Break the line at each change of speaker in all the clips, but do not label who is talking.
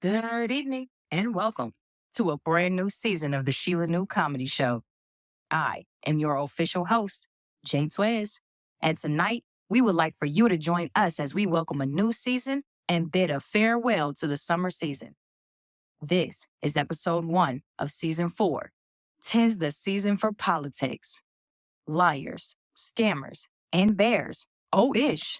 Good evening and welcome to a brand new season of the Sheila New Comedy Show. I am your official host, Jay Twiz, and tonight we would like for you to join us as we welcome a new season and bid a farewell to the summer season. This is episode 1 of season 4. 'Tis the season for politics, liars, scammers, and bears. Oh, ish.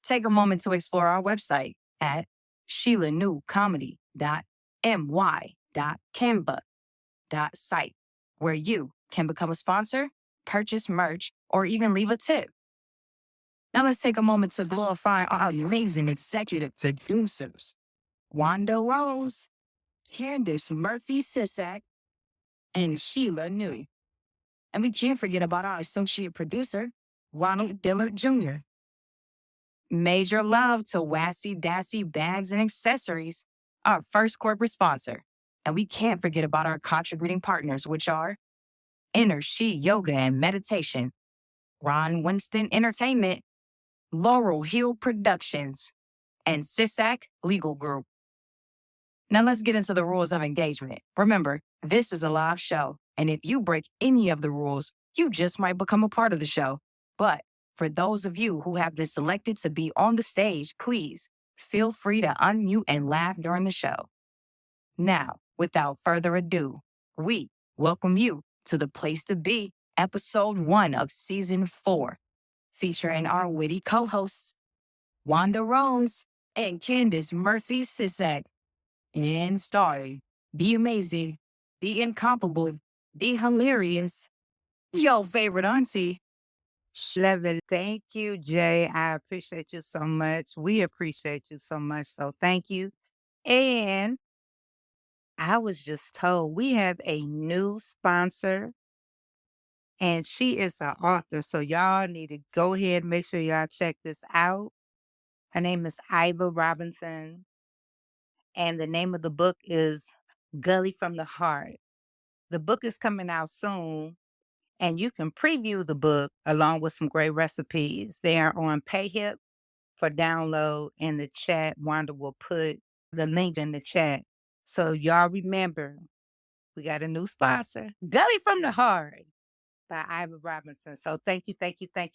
Take a moment to explore our website at sheilanewcomedy.my.canva.site, where you can become a sponsor, purchase merch, or even leave a tip. Now let's take a moment to glorify our amazing executive producers, Wanda Rose, Candace Murphy Sisak, and Sheila New. And we can't forget about our associate producer, Ronald Dillard Jr. Major love to Wassy Dassy Bags and Accessories, our first corporate sponsor. And we can't forget about our contributing partners, which are Inner She Yoga and Meditation, Ron Winston Entertainment, Laurel Hill Productions, and Sisak Legal Group. Now let's get into the rules of engagement. Remember, this is a live show, and if you break any of the rules, you just might become a part of the show. But for those of you who have been selected to be on the stage, please feel free to unmute and laugh during the show. Now, without further ado, we welcome you to the Place to Be, episode 1 of season 4, featuring our witty co-hosts, Wanda Rose and Candace Murphy Sisak. And starring, be amazing, be incomparable, be hilarious, your favorite auntie.
Love it. Thank you, Jay. I appreciate you so much. We appreciate you so much. So thank you. And I was just told we have a new sponsor, and she is an author. So y'all need to go ahead and make sure y'all check this out. Her name is Iva Robinson, and the name of the book is Gully from the Heart. The book is coming out soon. And you can preview the book along with some great recipes. They are on PayHip for download in the chat. Wanda will put the link in the chat. So y'all remember, we got a new sponsor, Gully from the Heart by Ivor Robinson. So thank you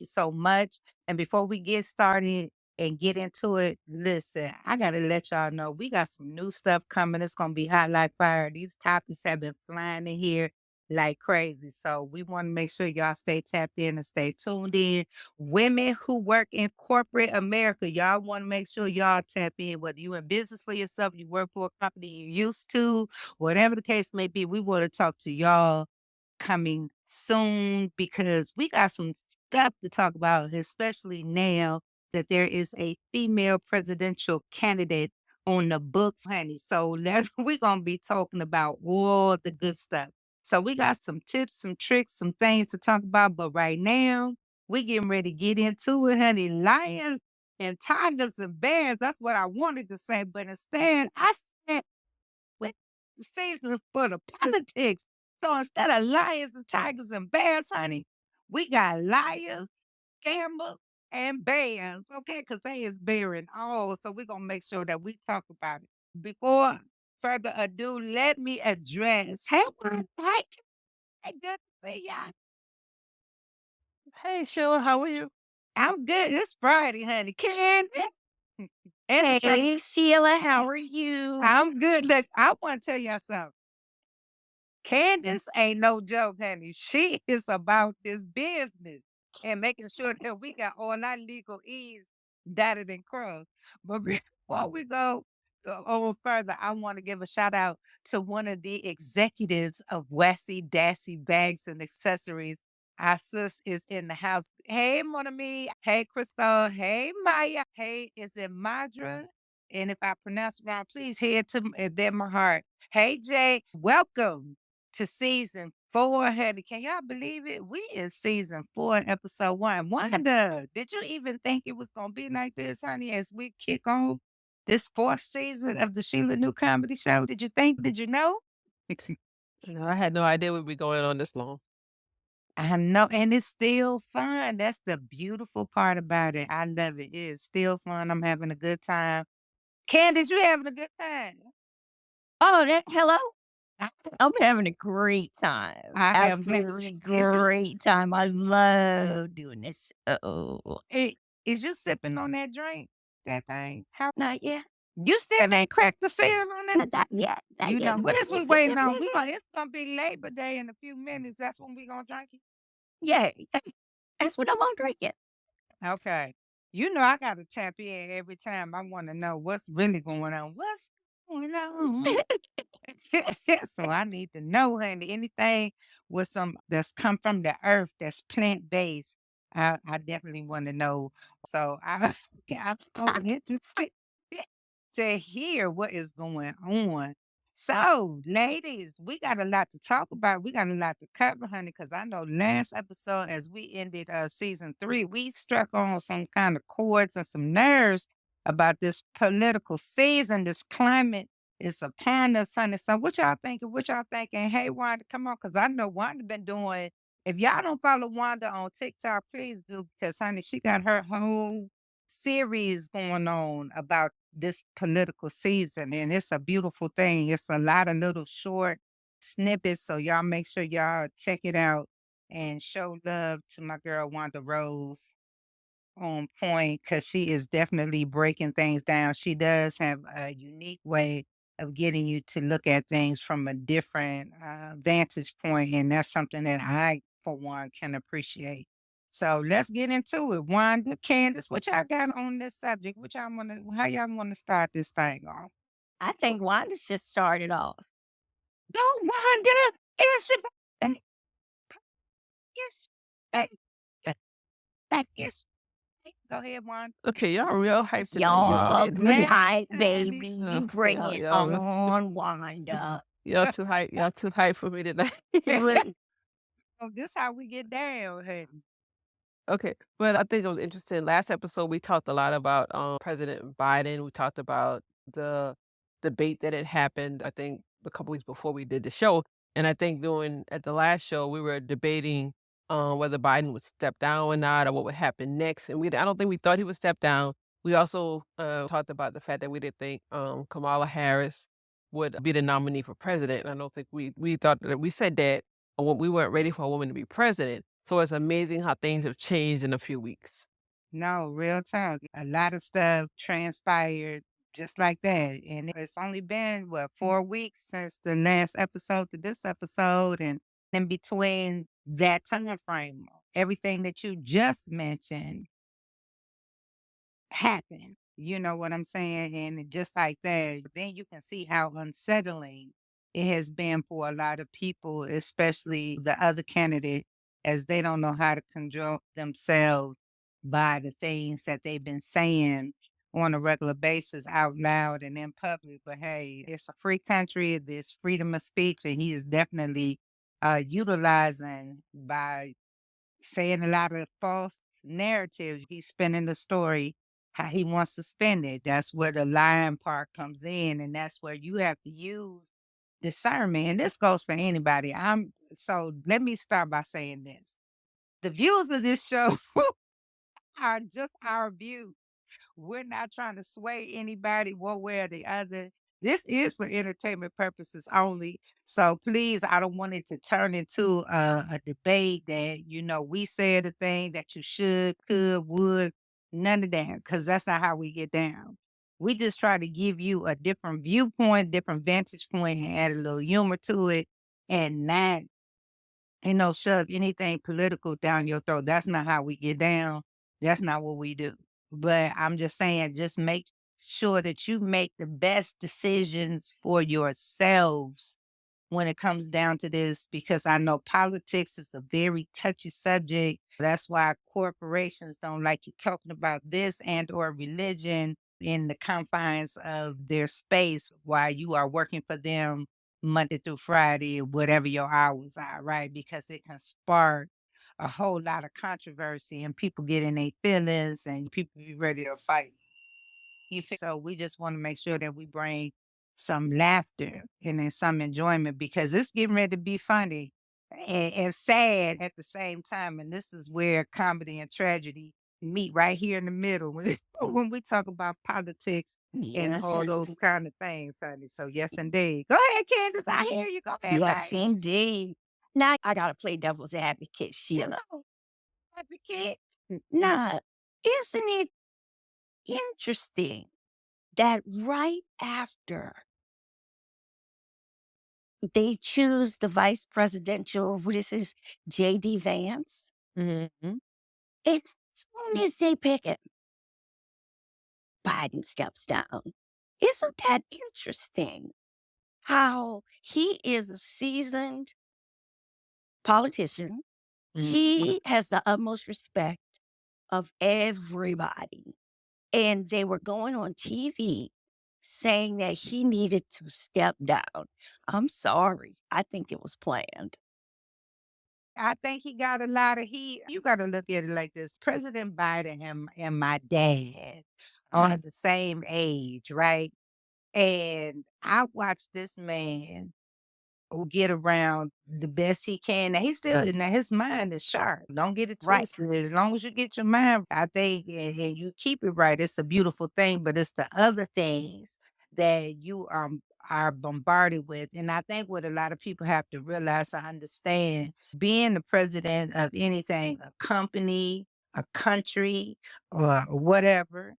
so much. And before we get started and get into it, listen, I got to let y'all know we got some new stuff coming. It's going to be hot like fire. These topics have been flying in here like crazy. So we want to make sure y'all stay tapped in and stay tuned in. Women who work in corporate America, y'all want to make sure y'all tap in, whether you in business for yourself, you work for a company you used to, whatever the case may be, we want to talk to y'all coming soon because we got some stuff to talk about, especially now that there is a female presidential candidate on the books, honey. So we're gonna be talking about all the good stuff. So we got some tips, some tricks, some things to talk about. But right now, we getting ready to get into it, honey. Lions and tigers and bears. That's what I wanted to say, but instead, I said with the season for the politics. So instead of lions and tigers and bears, honey, we got lions, scammers, and bears, okay? Because they is bearing all. So we're going to make sure that we talk about it. Before further ado, let me address. Hey, hi, hey, good to see ya.
Hey, Sheila, how are you?
I'm good. It's Friday, honey. Candy. And
Hey, Sheila, how are you?
I'm good. Look, I want to tell y'all something. Candace ain't no joke, honey. She is about this business and making sure that we got all our legal ease dotted and crossed. But before we go on further, I want to give a shout out to one of the executives of Wassy Dassy Bags and Accessories. Our sis is in the house. Hey, Monami. Hey, Crystal. Hey, Maya. Hey, is it Madra? And if I pronounce it wrong, please head to my heart. Hey, Jay. Welcome to season 4, honey. Can y'all believe it? We in season 4, episode 1. Wanda, did you even think it was gonna be like this, honey, as we kick off this 4th season of the Sheila New Comedy Show? Did you think? Did you know?
No, I had no idea we'd be going on this long.
I know, and it's still fun. That's the beautiful part about it. I love it. It is still fun. I'm having a good time. Candace, you having a good time?
Oh, hello? I'm having a great time.
I am glad.
Absolutely great time. I love doing this show.
Hey, is you sipping on that drink? That thing? How
Not yet.
you still ain't cracked the seal on that?
Not yet. Not
You
yet.
know,
We
what
can
is we
take this
waiting
up
on?
later.
It's gonna be Labor Day in a few minutes. That's when we gonna drink it.
Yeah. That's what I'm on drinking.
Okay. You know I gotta tap in every time I wanna know what's really going on. What's going on? So I need to know, honey, anything with some that's come from the earth that's plant based. I definitely want to know. So I'm so interested to hear what is going on. So, ladies, we got a lot to talk about. We got a lot to cover, honey, because I know last episode, as we ended season 3, we struck on some kind of chords and some nerves about this political season, this climate is upon us, honey. So what y'all thinking? What y'all thinking? Hey, Wanda, come on, because I know Wanda been doing. If y'all don't follow Wanda on TikTok, please do, because honey, she got her whole series going on about this political season, and it's a beautiful thing. It's a lot of little short snippets, so y'all make sure y'all check it out and show love to my girl Wanda Rose on point because she is definitely breaking things down. She does have a unique way of getting you to look at things from a different vantage point, and that's something that I, for one, can appreciate. So let's get into it. Wanda, Candace, what y'all got on this subject? What y'all want to? How y'all want to start this thing off?
I think Wanda's just started off.
Go, Wanda! It's your birthday. Yes, hey, yes. Go ahead, Wanda.
Okay, y'all real hyped today.
Y'all,
Man,
hype,
honey.
baby.
Oh,
You bring
y'all,
it
y'all,
on, Wanda.
y'all too hyped. Y'all too hyped for me tonight.
Really?
Oh, this how we get down, honey.
Okay, but I think it was interesting. Last episode, we talked a lot about President Biden. We talked about the debate that had happened, I think, a couple weeks before we did the show. And I think doing at the last show, we were debating whether Biden would step down or not, or what would happen next. And I don't think we thought he would step down. We also talked about the fact that we didn't think Kamala Harris would be the nominee for president. And I don't think we thought that we said that we weren't ready for a woman to be president. So it's amazing how things have changed in a few weeks.
No, real talk. A lot of stuff transpired just like that. And it's only been, what, 4 weeks since the last episode to this episode. And in between that time frame, everything that you just mentioned happen. You know what I'm saying? And just like that, then you can see how unsettling it has been for a lot of people, especially the other candidate, as they don't know how to control themselves by the things that they've been saying on a regular basis out loud and in public. But hey, it's a free country, there's freedom of speech, and he is definitely utilizing by saying a lot of false narratives. He's spinning the story how he wants to spin it. That's where the lying part comes in, and that's where you have to use discernment. And this goes for anybody. So let me start by saying this. The views of this show are just our views. We're not trying to sway anybody one way or the other. This is for entertainment purposes only. So please, I don't want it to turn into a debate that, we said a thing that you should, could, would, none of that, because that's not how we get down. We just try to give you a different viewpoint, different vantage point, and add a little humor to it and not shove anything political down your throat. That's not how we get down. That's not what we do. But I'm just saying, just make sure that you make the best decisions for yourselves when it comes down to this, because I know politics is a very touchy subject. That's why corporations don't like you talking about this and or religion in the confines of their space while you are working for them Monday through Friday, whatever your hours are, right? Because it can spark a whole lot of controversy and people get in their feelings and people be ready to fight. So we just want to make sure that we bring some laughter and then some enjoyment because it's getting ready to be funny and sad at the same time. And this is where comedy and tragedy meet right here in the middle when we talk about politics and
Yes,
all those kind of things, honey. So yes, indeed. Go ahead, Candace. I hear you. Go ahead,
yes,
babe.
indeed. Now I gotta play devil's advocate, Sheila.
Hello, advocate.
Now, isn't it interesting that right after they choose the vice presidential, what is this, JD Vance?
Mm-hmm.
As soon as they pick it, Biden steps down. Isn't that interesting? How he is a seasoned politician. He has the utmost respect of everybody. And they were going on TV saying that he needed to step down. I'm sorry. I think it was planned.
I think he got a lot of heat. You got to look at it like this. President Biden and my dad are the same age, right? And I watched this man get around the best he can. Now he's still now his mind is sharp. Don't get it
Right.
twisted. As long as you get your mind, I think, and you keep it right, it's a beautiful thing. But it's the other things that you are bombarded with. And I think what a lot of people have to realize or understand, being the president of anything, a company, a country, or whatever,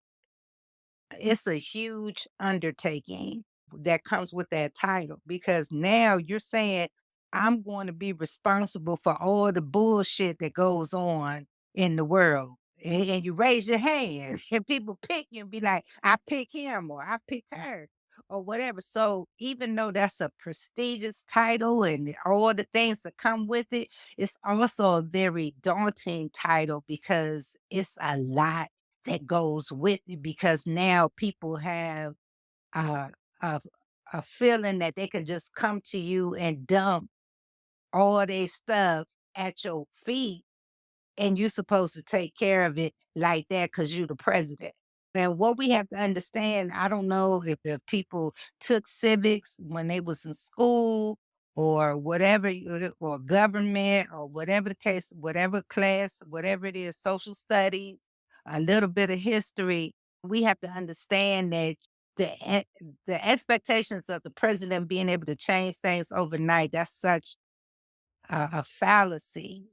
it's a huge undertaking that comes with that title because now you're saying, I'm going to be responsible for all the bullshit that goes on in the world. And you raise your hand and people pick you and be like, I pick him or I pick her or whatever. So even though that's a prestigious title and all the things that come with it, it's also a very daunting title because it's a lot that goes with it because now people have uh, a, a feeling that they can just come to you and dump all their stuff at your feet and you're supposed to take care of it like that because you're the president. And what we have to understand, I don't know if the people took civics when they was in school or whatever, or government or whatever the case, whatever class, whatever it is, social studies, a little bit of history. We have to understand that the expectations of the president being able to change things overnight, that's such a fallacy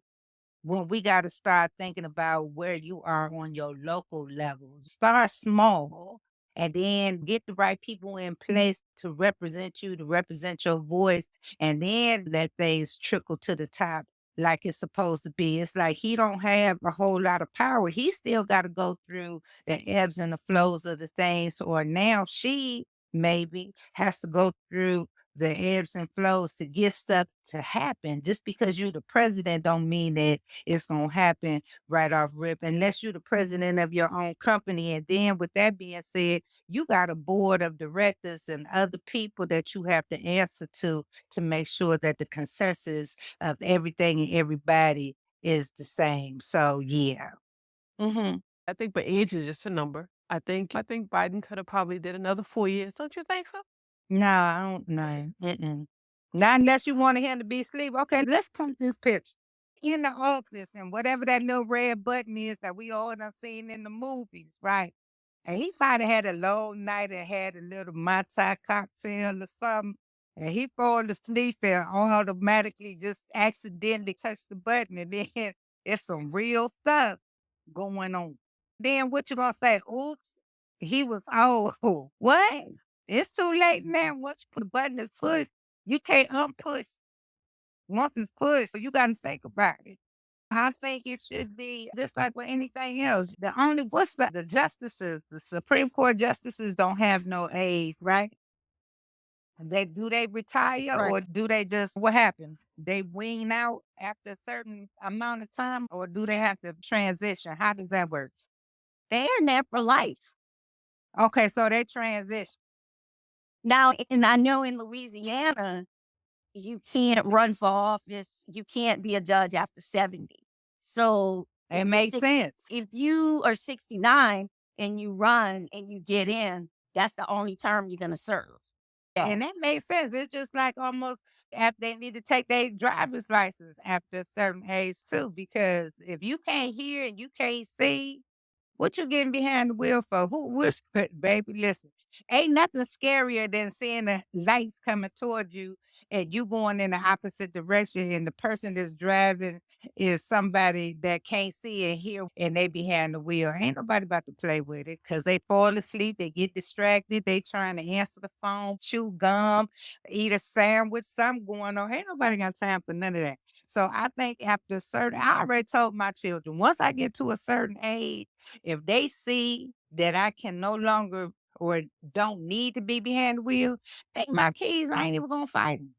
when we got to start thinking about where you are on your local levels. Start small and then get the right people in place to represent you, to represent your voice, and then let things trickle to the top like it's supposed to be. It's like he don't have a whole lot of power. He still got to go through the ebbs and the flows of the things, or now she maybe has to go through the ebbs and flows to get stuff to happen. Just because you're the president don't mean that it's gonna happen right off rip unless you're the president of your own company. And then with that being said, you got a board of directors and other people that you have to answer to make sure that the consensus of everything and everybody is the same. So yeah. Hmm.
I think but age is just a number. I think Biden could have probably did another 4 years. Don't you think so?
No, I don't know. Mm-mm. Not unless you want him to be asleep. Okay, let's come to this picture. In the office and whatever that little red button is that we all done seen in the movies, right? And he might have had a long night and had a little Mai Tai cocktail or something. And he fall asleep and automatically just accidentally touch the button. And then it's some real stuff going on. Then what you gonna say? Oops, he was oh what? It's too late now. Once the button is pushed, you can't unpush. Once it's pushed, you gotta think about it. I think it should be just like with anything else. The only the justices, the Supreme Court justices don't have no age, right? They retire
Right.
or do they just what happened? They wean out after a certain amount of time, or do they have to transition? How does that work?
They're there for life.
Okay, so they transition.
Now, and I know in Louisiana, you can't run for office. You can't be a judge after 70. So if
It
you're
makes sense.
if you are 69 and you run and you get in, that's the only term you're gonna serve. Yeah.
And that makes sense. It's just like almost after they need to take their driver's license after a certain age too, because if you can't hear and you can't see, What you getting behind the wheel for? Who was baby? Listen, ain't nothing scarier than seeing the lights coming toward you and you going in the opposite direction, and the person that's driving is somebody that can't see and hear, and they behind the wheel. Ain't nobody about to play with it because they fall asleep, they get distracted, they trying to answer the phone, chew gum, eat a sandwich, something going on. Ain't nobody got time for none of that. So I think after a certain, I already told my children, once I get to a certain age, if they see that I can no longer or don't need to be behind the wheel, take my keys. I ain't even gonna fight them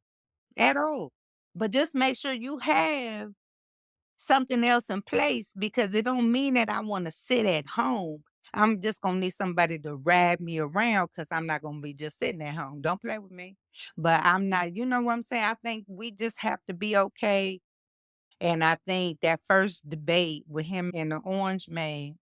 at all. But just make sure you have something else in place, because it don't mean that I want to sit at home. I'm just gonna need somebody to ride me around because I'm not gonna be just sitting at home. Don't play with me. But I'm not, you know what I'm saying? I think we just have to be okay. And I think that first debate with him and the orange man,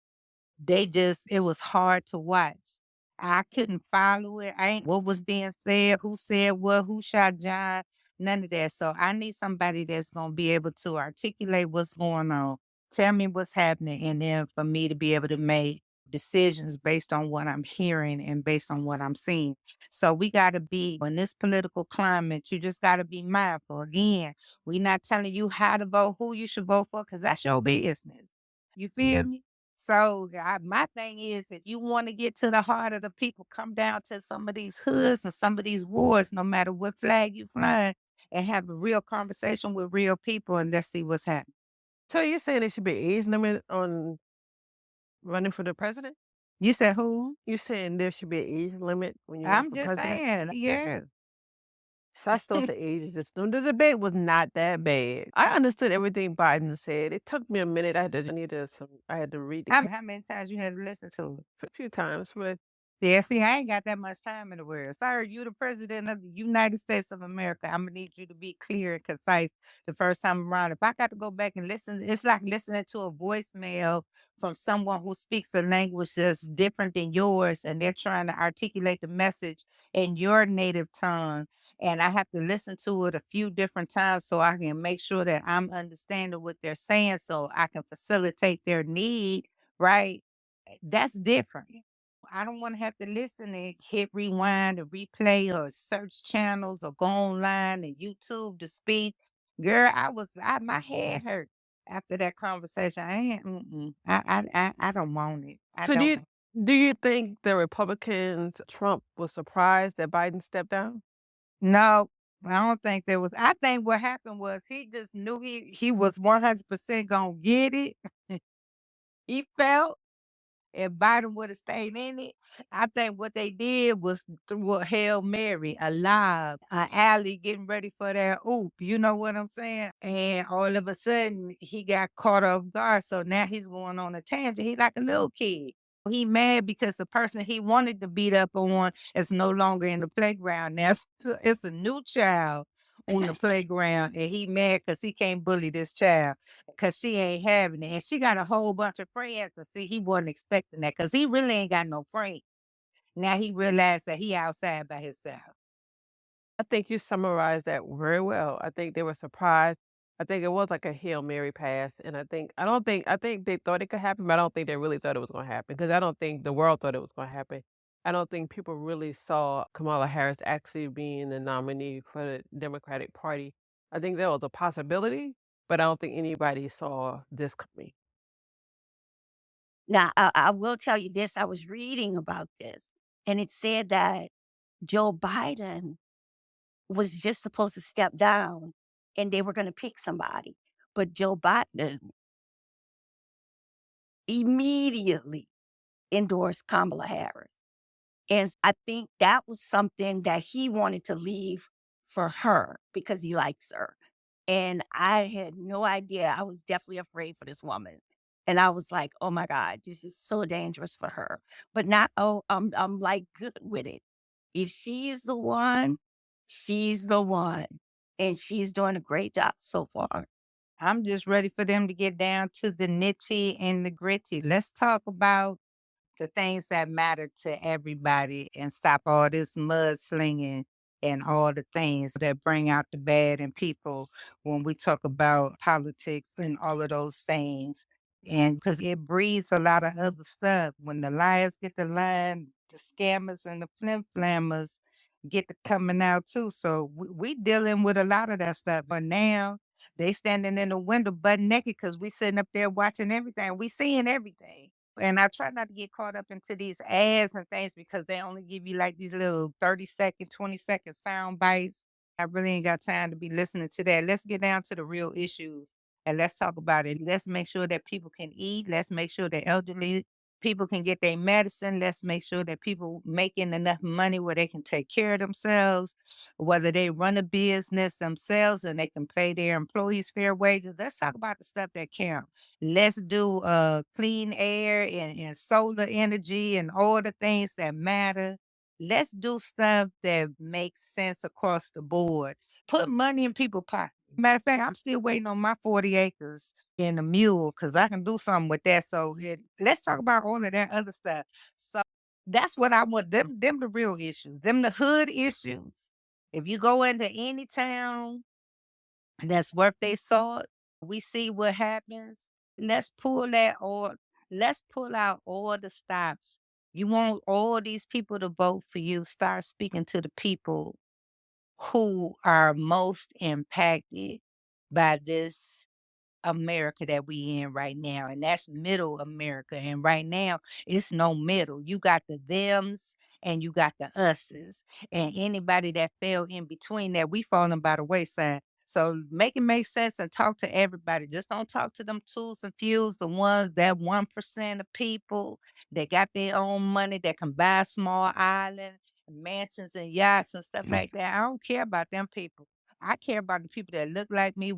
it was hard to watch. I couldn't follow it. I ain't what was being said, who said what, who shot John, none of that. So I need somebody that's gonna be able to articulate what's going on, tell me what's happening, and then for me to be able to make decisions based on what I'm hearing and based on what I'm seeing. So we gotta be in this political climate, you just gotta be mindful. Again, we not telling you how to vote, who you should vote for, because that's your business. You feel me? So my thing is, if you want to get to the heart of the people, come down to some of these hoods and some of these wards, no matter what flag you flying, and have a real conversation with real people, and let's see what's happening.
So you're saying there should be an age limit on running for the president?
You said who?
You're saying there should be an age limit when you run
I'm
for
just
president?
saying, yeah.
So I still think age is just the debate was not that bad. I understood everything Biden said. It took me a minute. I had to read the
How many times you had to listen to it?
a few times, but
Yeah, see, I ain't got that much time in the world. Sir, you the president of the United States of America. I'm gonna need you to be clear and concise the first time around. If I got to go back and listen, it's like listening to a voicemail from someone who speaks a language that's different than yours, and they're trying to articulate the message in your native tongue. And I have to listen to it a few different times so I can make sure that I'm understanding what they're saying so I can facilitate their need, right? That's different. I don't want to have to listen and hit rewind or replay or search channels or go online and YouTube to speak. Girl, my head hurt after that conversation. I ain't, I don't want it. I
so do
don't.
you do you think the Republicans, Trump was surprised that Biden stepped down?
No, I don't think there was. I think what happened was he just knew he was 100% gonna get it. He felt. If Biden would have stayed in it, I think what they did was through a Hail Mary, a lob, a alley getting ready for that oop. You know what I'm saying? And all of a sudden, he got caught off guard. So now he's going on a tangent. He like a little kid. He mad because the person he wanted to beat up on is no longer in the playground. Now it's a new child on the playground, and he mad because he can't bully this child because she ain't having it. And she got a whole bunch of friends. And see, he wasn't expecting that because he really ain't got no friends. Now he realized that he outside by himself.
I think you summarized that very well. I think they were surprised. I think it was like a Hail Mary pass, and I think they thought it could happen, but I don't think they really thought it was gonna happen because I don't think the world thought it was gonna happen. I don't think people really saw Kamala Harris actually being the nominee for the Democratic Party. I think there was a possibility, but I don't think anybody saw this coming.
Now, I will tell you this. I was reading about this, and it said that Joe Biden was just supposed to step down and they were going to pick somebody. But Joe Biden immediately endorsed Kamala Harris. And I think that was something that he wanted to leave for her because he likes her. And I had no idea. I was definitely afraid for this woman. And I was like, oh my God, this is so dangerous for her. But not, oh, I'm like good with it. If she's the one, she's the one. And she's doing a great job so far.
I'm just ready for them to get down to the nitty and the gritty. Let's talk about the things that matter to everybody and stop all this mudslinging and all the things that bring out the bad in people when we talk about politics and all of those things. And because it breeds a lot of other stuff. When the liars get the line, the scammers and the flim flammers get to coming out too. So we dealing with a lot of that stuff. But now they standing in the window butt naked because we sitting up there watching everything. We seeing everything. And I try not to get caught up into these ads and things because they only give you like these little 30-second, 20-second sound bites. I really ain't got time to be listening to that. Let's get down to the real issues and let's talk about it. Let's make sure that people can eat. Let's make sure that elderly people can get their medicine. Let's make sure that people making enough money where they can take care of themselves, whether they run a business themselves and they can pay their employees fair wages. Let's talk about the stuff that counts. Let's do clean air and solar energy and all the things that matter. Let's do stuff that makes sense across the board. Put money in people's pockets. Matter of fact, I'm still waiting on my 40 acres and a mule because I can do something with that. So let's talk about all of that other stuff. So that's what I want. Them the real issues. Them the hood issues. If you go into any town that's worth their salt, we see what happens. Let's pull that or let's pull out all the stops. You want all these people to vote for you. Start speaking to the people who are most impacted by this America that we in right now, and that's middle America. And right now, it's no middle. You got the thems and you got the us's, and anybody that fell in between that, we falling by the wayside. So make it make sense and talk to everybody. Just don't talk to them tools and fuels, the ones that 1% of people that got their own money that can buy a small island, mansions and yachts and stuff like that. I don't care about them people. I care about the people that look like me,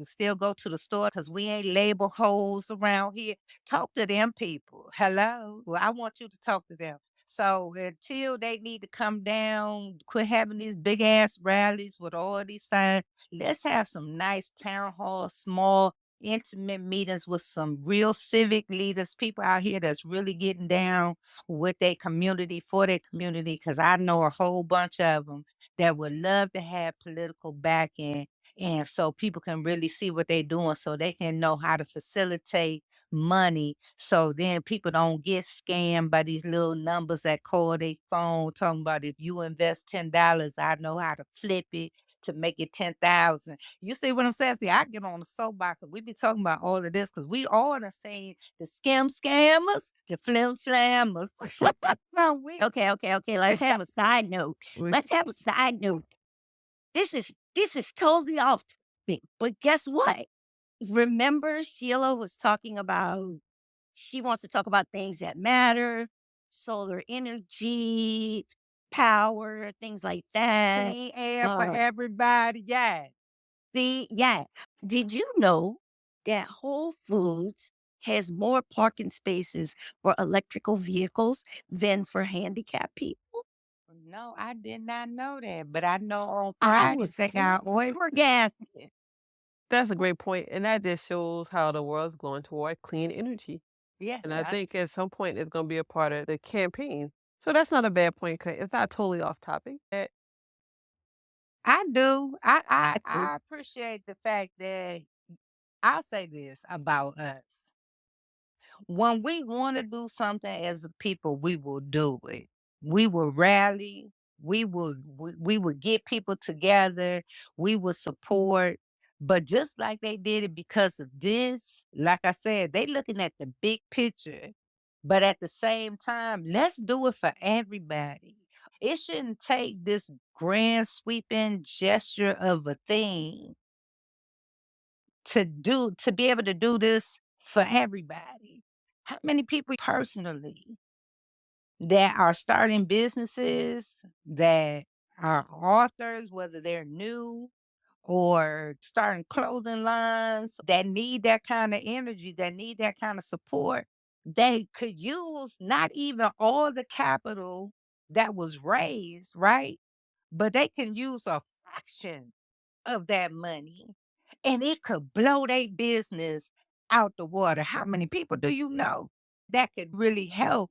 still go to the store because we ain't label holes around here. Talk to them people. Hello. Well, I want you to talk to them. So until they need to come down, quit having these big ass rallies with all these signs, let's have some nice town hall, small, intimate meetings with some real civic leaders, people out here that's really getting down with their community, for their community, because I know a whole bunch of them that would love to have political backing. And so people can really see what they're doing so they can know how to facilitate money. So then people don't get scammed by these little numbers that call their phone talking about if you invest $10, I know how to flip it to make it 10,000. You see what I'm saying? See, I get on the soapbox and we be talking about all of this because we all done seen the scammers, the flim flammers. So
Okay. Let's have a side note. Let's have a side note. This is totally off topic, but guess what? Remember Sheila was talking about she wants to talk about things that matter, solar energy, power, things like that.
clean air for everybody. Yeah.
Yeah. Did you know that Whole Foods has more parking spaces for electrical vehicles than for handicapped people?
No, I did not know that, but I know on
I
Fridays
was
they got oil.
flabbergasted.
That's a great point, and that just shows how the world's going toward clean energy.
Yes,
And I think at some point it's gonna be a part of the campaign. So that's not a bad point. 'Cause it's not totally off topic.
I do. I, I
I do.
I appreciate the fact that I'll say this about us. When we want to do something as a people, we will do it. We will rally. We will get people together. We will support. But just like they did it because of this, like I said, they looking at the big picture. But at the same time, let's do it for everybody. It shouldn't take this grand sweeping gesture of a thing to be able to do this for everybody. How many people personally that are starting businesses that are authors, whether they're new or starting clothing lines that need that kind of energy, that need that kind of support, they could use not even all the capital that was raised, right? But they can use a fraction of that money and it could blow their business out the water. How many people do you know that could really help?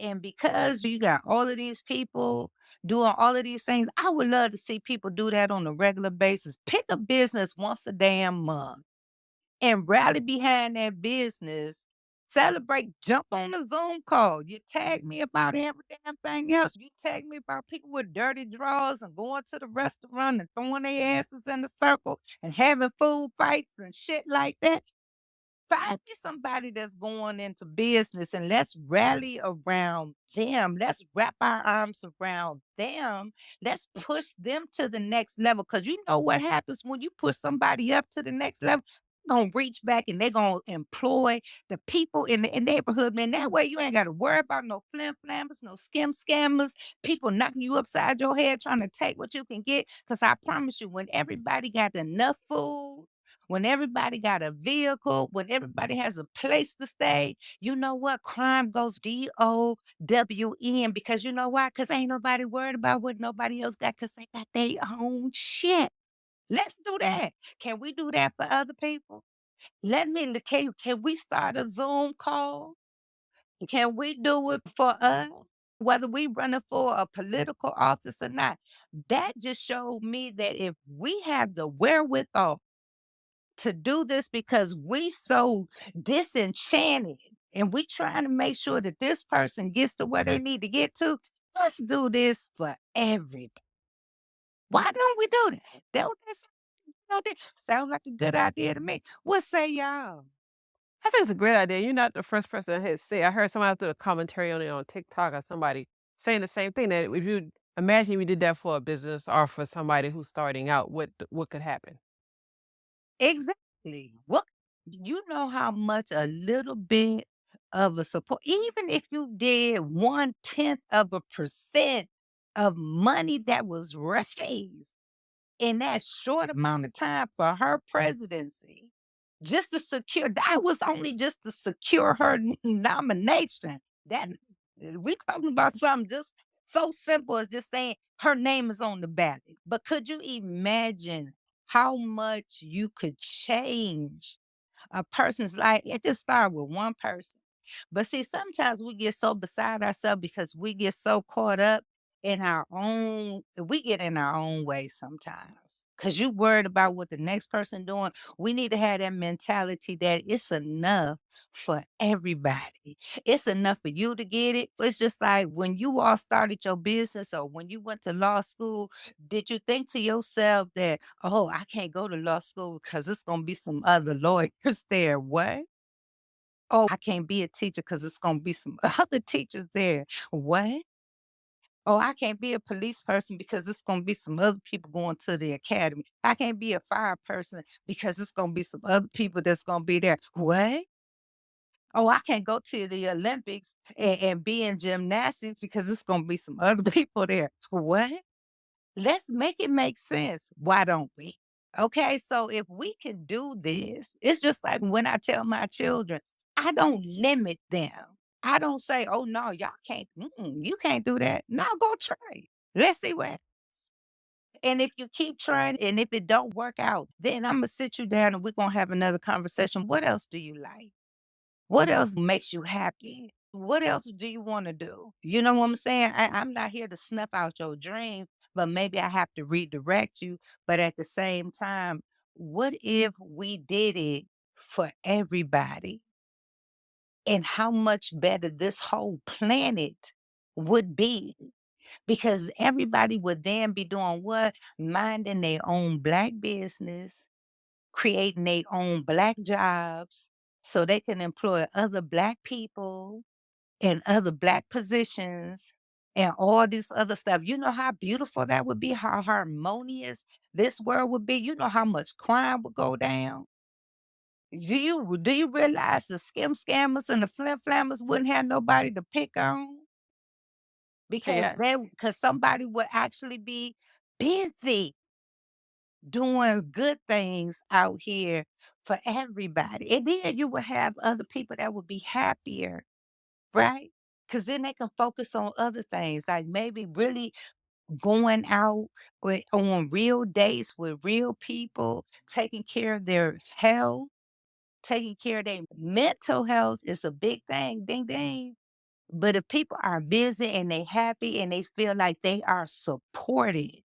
And because you got all of these people doing all of these things, I would love to see people do that on a regular basis. Pick a business once a damn month and rally behind that business. Celebrate, jump on a Zoom call. You tag me about every damn thing else. You tag me about people with dirty drawers and going to the restaurant and throwing their asses in a circle and having food fights and shit like that. Find me somebody that's going into business and let's rally around them. Let's wrap our arms around them. Let's push them to the next level. Because you know what happens when you push somebody up to the next level? They're going to reach back and they're going to employ the people in the neighborhood, man. That way you ain't got to worry about no flim flammers, no scammers, people knocking you upside your head trying to take what you can get. Because I promise you, when everybody got enough food, when everybody got a vehicle, when everybody has a place to stay, you know what? Crime goes DOWN because you know why? Because ain't nobody worried about what nobody else got because they got their own shit. Let's do that. Can we do that for other people? Can we start a Zoom call? Can we do it for us? Whether we running for a political office or not. That just showed me that if we have the wherewithal to do this because we so disenchanted and we trying to make sure that this person gets to where they need to get to. Let's do this for everybody. Why don't we do that? Don't that sound like a good idea to me? What say y'all?
I think it's a great idea. You're not the first person to say. I heard somebody do a commentary on it on TikTok or somebody saying the same thing. That if you imagine we did that for a business or for somebody who's starting out, what could happen?
Exactly. What you know how much a little bit of a support, even if you did 1/10 of a percent of money that was raised in that short amount of time for her presidency, just to secure that was only just to secure her nomination. That we talking about something just so simple as just saying her name is on the ballot. But could you imagine how much you could change a person's life? It just started with one person. But see, sometimes we get so beside ourselves because we get so caught up in our own, we get in our own way sometimes. Cause you worried about what the next person doing. We need to have that mentality that it's enough for everybody. It's enough for you to get it. It's just like when you all started your business or when you went to law school, did you think to yourself that, oh, I can't go to law school because it's gonna be some other lawyers there? What? Oh, I can't be a teacher because it's gonna be some other teachers there. What? Oh, I can't be a police person because it's gonna be some other people going to the academy. I can't be a fire person because it's gonna be some other people that's gonna be there. What? Oh, I can't go to the Olympics and be in gymnastics because it's gonna be some other people there. What? Let's make it make sense. Why don't we? Okay, so if we can do this, it's just like when I tell my children, I don't limit them. I don't say, oh no, y'all can't, you can't do that. No, go try it. Let's see what happens. And if you keep trying and if it don't work out, then I'm gonna sit you down and we're gonna have another conversation. What else do you like? What else makes you happy? What else do you want to do? You know what I'm saying? I'm not here to snuff out your dream, but maybe I have to redirect you. But at the same time, what if we did it for everybody? And how much better this whole planet would be? Because everybody would then be doing what? Minding their own black business, creating their own black jobs so they can employ other black people in other black positions and all this other stuff. You know how beautiful that would be, how harmonious this world would be. You know how much crime would go down. Do you realize the scammers and the flim flammers wouldn't have nobody to pick on because
Yeah.
because somebody would actually be busy doing good things out here for everybody. And then you would have other people that would be happier, right? Because then they can focus on other things, like maybe really going out on real dates with real people, taking care of their health, taking care of their mental health is a big thing. Ding, ding. But if people are busy and they happy and they feel like they are supported,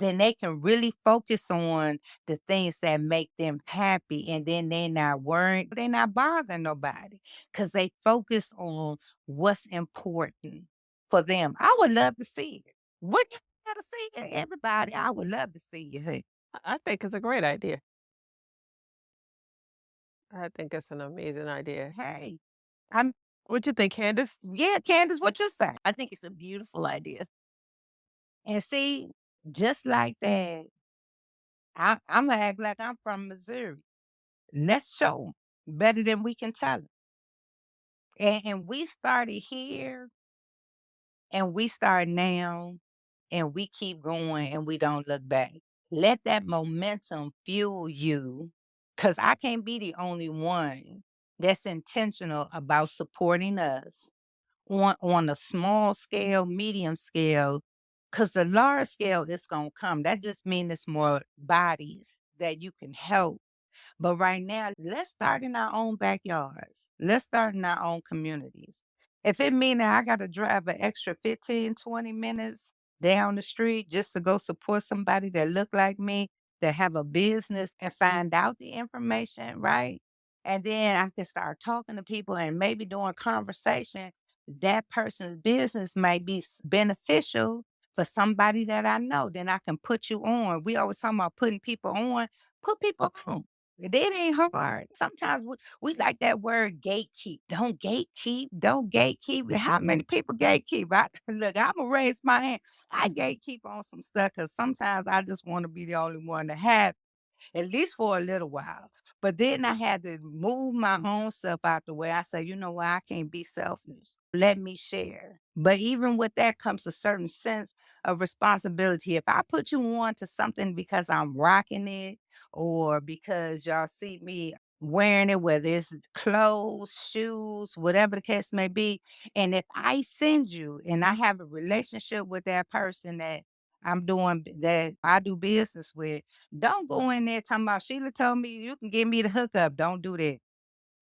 then they can really focus on the things that make them happy. And then they're not worrying, they're not bothering nobody because they focus on what's important for them. I would love to see it. What you gotta see it, everybody? I would love to see you. Hey,
I think it's a great idea. I think it's an amazing idea.
hey, I'm
What you think, Candace?
yeah, Candace, what you say?
I think it's a beautiful idea.
And see, just like that, I'm gonna act like I'm from Missouri. Let's show 'em better than we can tell 'em. And we started here and we start now and we keep going and we don't look back. Let that momentum fuel you because I can't be the only one that's intentional about supporting us on a small scale, medium scale, because the large scale is going to come. That just means it's more bodies that you can help. But right now, let's start in our own backyards. Let's start in our own communities. If it means that I got to drive an extra 15, 20 minutes down the street just to go support somebody that look like me, that have a business and find out the information, right? And then I can start talking to people and maybe doing conversation. That person's business might be beneficial for somebody that I know. Then I can put you on. We always talk about putting people on. Put people on. It ain't hard. Sometimes we like that word gatekeep. Don't gatekeep. Don't gatekeep. How many people gatekeep? Look, I'm going to raise my hand. I gatekeep on some stuff because sometimes I just want to be the only one to have at least for a little while. But then I had to move my own self out the way. I said, you know what? I can't be selfish. Let me share. But even with that comes a certain sense of responsibility. If I put you on to something because I'm rocking it or because y'all see me wearing it, whether it's clothes, shoes, whatever the case may be. And if I send you and I have a relationship with that person that that I do business with, don't go in there talking about Sheila told me you can give me the hookup. Don't do that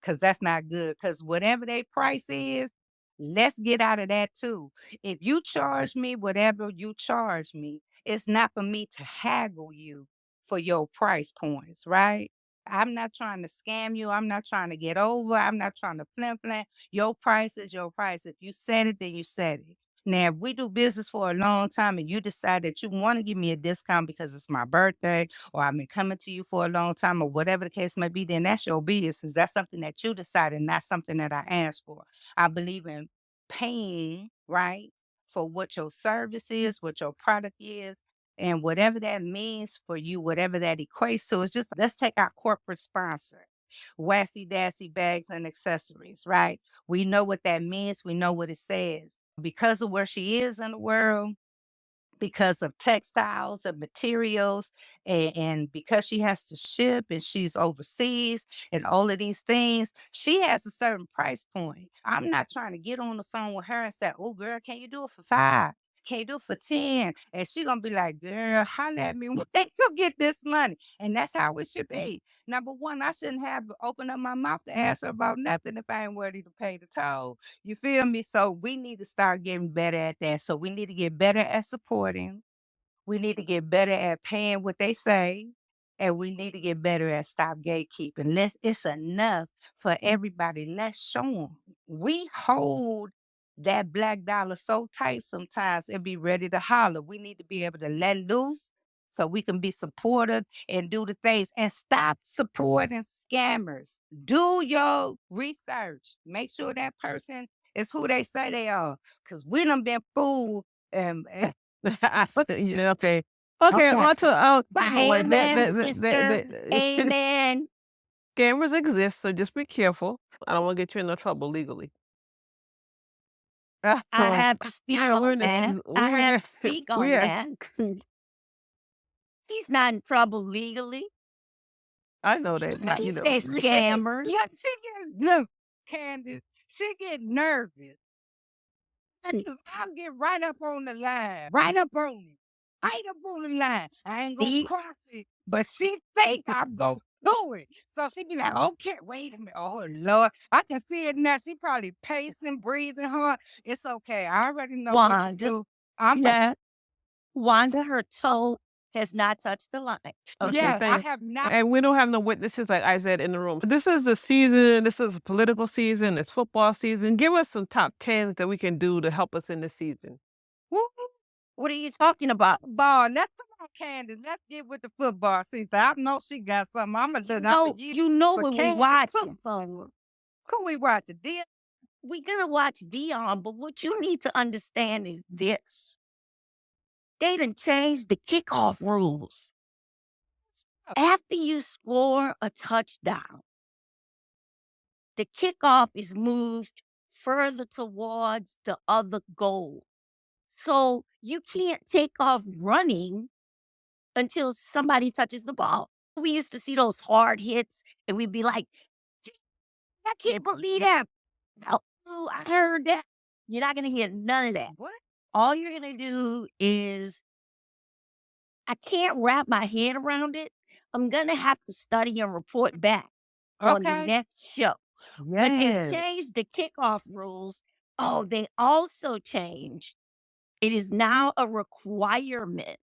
because that's not good. Because whatever their price is, let's get out of that too. If you charge me whatever you charge me, it's not for me to haggle you for your price points, right? I'm not trying to scam you. I'm not trying to get over. I'm not trying to flim flam. Your price is your price. If you said it, then you said it. Now, if we do business for a long time and you decide that you want to give me a discount because it's my birthday or I've been coming to you for a long time or whatever the case may be, then that's your business. That's something that you decided, not something that I asked for. I believe in paying, right, for what your service is, what your product is, and whatever that means for you, whatever that equates to. It's just let's take our corporate sponsor, Wassy Dassy Bags and Accessories, right? We know what that means. We know what it says. Because of where she is in the world, because of textiles and materials, and because she has to ship and she's overseas and all of these things, she has a certain price point. I'm not trying to get on the phone with her and say, oh, girl, can you do it for 5? Can you do it for 10? And she gonna be like, girl, holla at me when you get this money. And that's how it should be. Number one, I shouldn't have opened up my mouth to ask her about nothing if I ain't ready to pay the toll. You feel me? So we need to start getting better at that. So we need to get better at supporting. We need to get better at paying what they say. And we need to get better at stop gatekeeping. It's enough for everybody. Let's show them. We hold that black dollar so tight sometimes it be ready to holler. We need to be able to let loose so we can be supportive and do the things and stop supporting scammers. Do your research. Make sure that person is who they say they are. Because we done been fooled and
Yeah, okay. Okay,
okay.
on to wait,
Amen, sister. Amen.
scammers exist, so just be careful. I don't want to get you in no trouble legally.
I have to speak
We're
on
in this.
that. I have to speak on
We're.
that. He's not in trouble legally.
I know that.
But he
You know.
says scammers.
Yeah, she get look, Candace, she get nervous. Because I'll get right up on the line. Right up on it. Right up on the line. I ain't gonna
See?
cross it. But she think I'm gonna do it. So she be like, okay, wait a minute. Oh Lord. I can see it now. She probably pacing, breathing hard. It's okay. I already know what to
Wanda.
do. I'm
Yeah. Wanda, her toe has not touched the line.
Okay,
Yeah, I
thank
have not.
and we don't have no witnesses, like I said, in the room. This is the season, this is a political season, it's football season. Give us some top 10s that we can do to help us in this season.
Woo,
What are you talking about?
ball. Let's come on, Candace. Let's get with the football season. I know she got something. I'm gonna look out for you.
You know
But
when we
Candace,
watch
who,
it.
who we watching? Dear?
We're gonna watch Dion, but what you need to understand is this. They done changed the kickoff rules. After you score a touchdown, the kickoff is moved further towards the other goal. So you can't take off running until somebody touches the ball. We used to see those hard hits and we'd be like, I can't believe that. Oh, I heard that. You're not going to hear none of that.
What?
All you're going to do is, I can't wrap my head around it. I'm going to have to study and report back on the
Okay.
next show. But they
Yes.
changed the kickoff rules. Oh, they also changed. It is now a requirement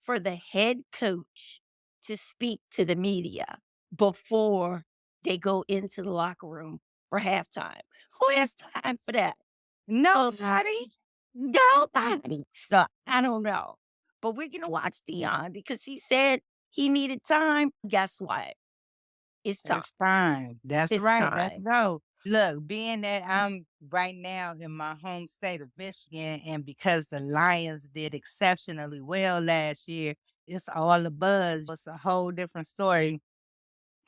for the head coach to speak to the media before they go into the locker room for halftime. Who has time for that?
Nobody.
Nobody. So I don't know. But we're going to watch Dion because he said he needed time. Guess what? It's time.
It's time. That's
It's
right. Let's
time.
go. Look, being that I'm right now in my home state of Michigan, and because the Lions did exceptionally well last year, it's all a buzz. It's a whole different story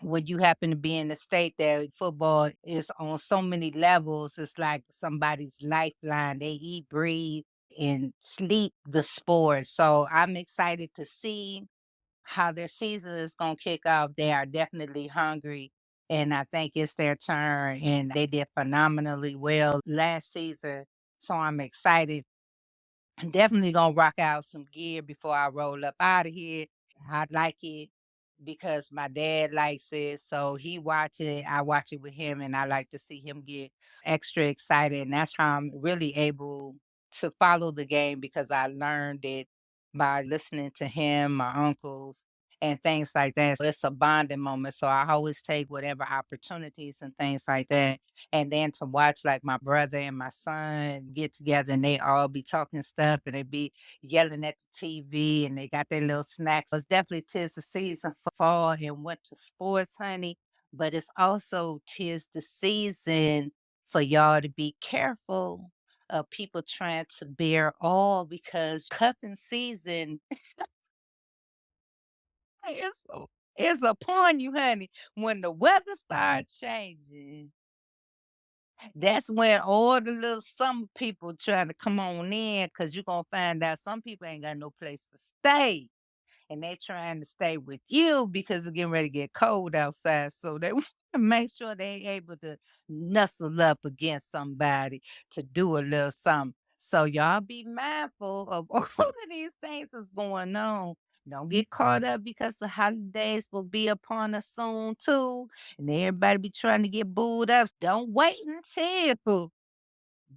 when you happen to be in the state that football is on so many levels. It's like somebody's lifeline. They eat, breathe, and sleep the sport. So I'm excited to see how their season is going to kick off. They are definitely hungry. And I think it's their turn. And they did phenomenally well last season. So I'm excited. I'm definitely going to rock out some gear before I roll up out of here. I like it because my dad likes it. So he watch it. I watch it with him. And I like to see him get extra excited. And that's how I'm really able to follow the game, because I learned it by listening to him, my uncles, and things like that. So it's a bonding moment. So I always take whatever opportunities and things like that. And then to watch like my brother and my son get together and they all be talking stuff and they be yelling at the TV and they got their little snacks. It's definitely tis the season for fall and winter sports, honey. But it's also tis the season for y'all to be careful of people trying to bear all, because cuffing season is, is upon you, honey. When the weather starts changing, that's when all the little summer people trying to come on in, because you're going to find out some people ain't got no place to stay. And they trying to stay with you because it's getting ready to get cold outside. So they want to make sure they able to nestle up against somebody to do a little something. So y'all be mindful of all of these things that's going on. Don't get caught up because the holidays will be upon us soon too. And everybody be trying to get booed up. Don't wait until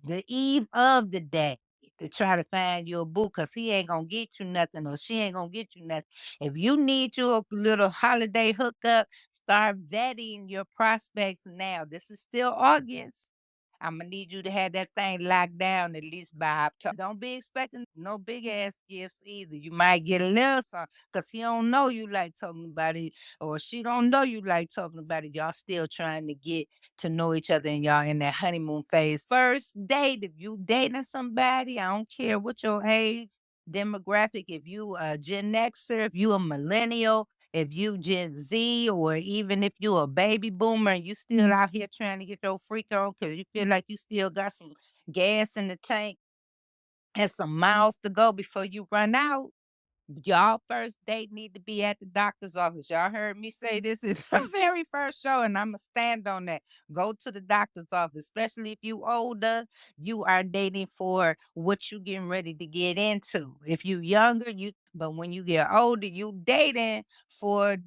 the eve of the day to try to find your boo, because he ain't gonna get you nothing or she ain't gonna get you nothing. If you need your little holiday hookup, start vetting your prospects now. This is still August. I'm gonna need you to have that thing locked down at least by October. Don't be expecting no big ass gifts either. You might get a little something because he don't know you like talking about it, or she don't know you like talking about it. Y'all still trying to get to know each other and y'all in that honeymoon phase. First date, if you dating somebody, I don't care what your age, demographic, if you a Gen Xer, if you a millennial, if you Gen Z, or even if you a baby boomer and you still out here trying to get your freak on because you feel like you still got some gas in the tank and some miles to go before you run out, y'all first date need to be at the doctor's office. Y'all heard me say this is the very first show, and I'm going to stand on that. Go to the doctor's office, especially if you older. You are dating for what you getting ready to get into. If you younger, but when you get older, you dating for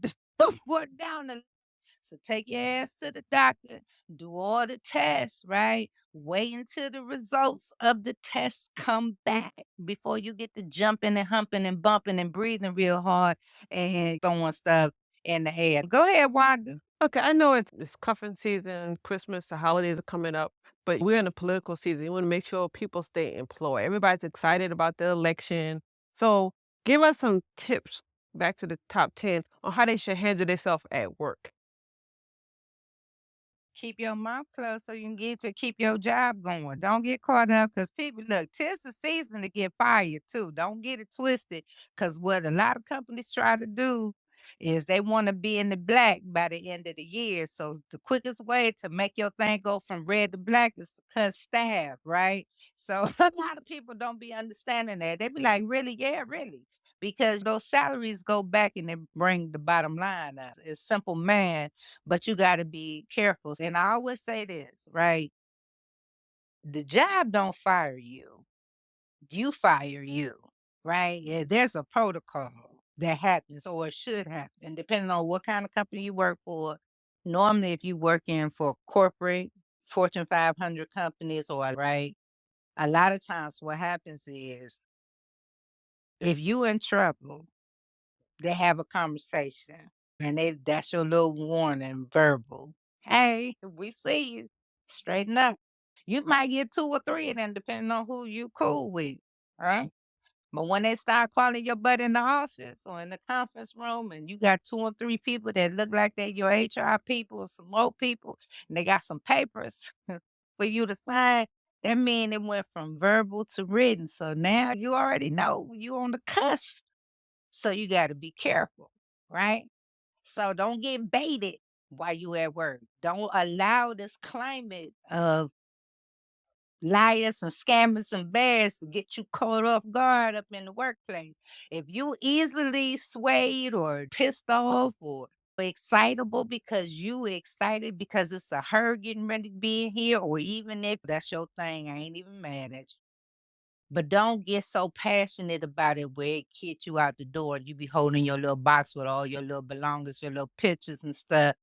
for down the So take your ass to the doctor, do all the tests, right? Wait until the results of the tests come back before you get to jumping and humping and bumping and breathing real hard and throwing stuff in the air. Go ahead, Wanda.
Okay, I know it's cuffing season, Christmas, the holidays are coming up, but we're in a political season. You want to make sure people stay employed. Everybody's excited about the election. So give us some tips back to the top 10 on how they should handle themselves at work.
Keep your mouth closed so you can get to keep your job going. Don't get caught up because people look, 'tis the season to get fired too. Don't get it twisted. Cause what a lot of companies try to do is they want to be in the black by the end of the year. So the quickest way to make your thing go from red to black is to cut staff, right? So a lot of people don't be understanding that. They be like, really? Yeah, really. Because those salaries go back and they bring the bottom line up. It's simple man, but you got to be careful. And I always say this, right? The job don't fire you. You fire you, right? Yeah, there's a protocol that happens or it should happen, depending on what kind of company you work for. Normally, if you work in for corporate Fortune 500 companies or right, a lot of times what happens is if you in trouble, they have a conversation and that's your little warning verbal. Hey, we see you. Straighten up. You might get two or three of them depending on who you cool with. Right? But when they start calling your butt in the office or in the conference room and you got two or three people that look like they your HR people or some more people and they got some papers for you to sign, that means it went from verbal to written. So now you already know you on the cusp. So you got to be careful, right? So don't get baited while you at work. Don't allow this climate of liars and scammers and bears to get you caught off guard up in the workplace. If you easily swayed or pissed off or excitable because you excited because it's a her getting ready to be in here, or even if that's your thing, I ain't even mad at you. But don't get so passionate about it where it kicks you out the door. You be holding your little box with all your little belongings, your little pictures and stuff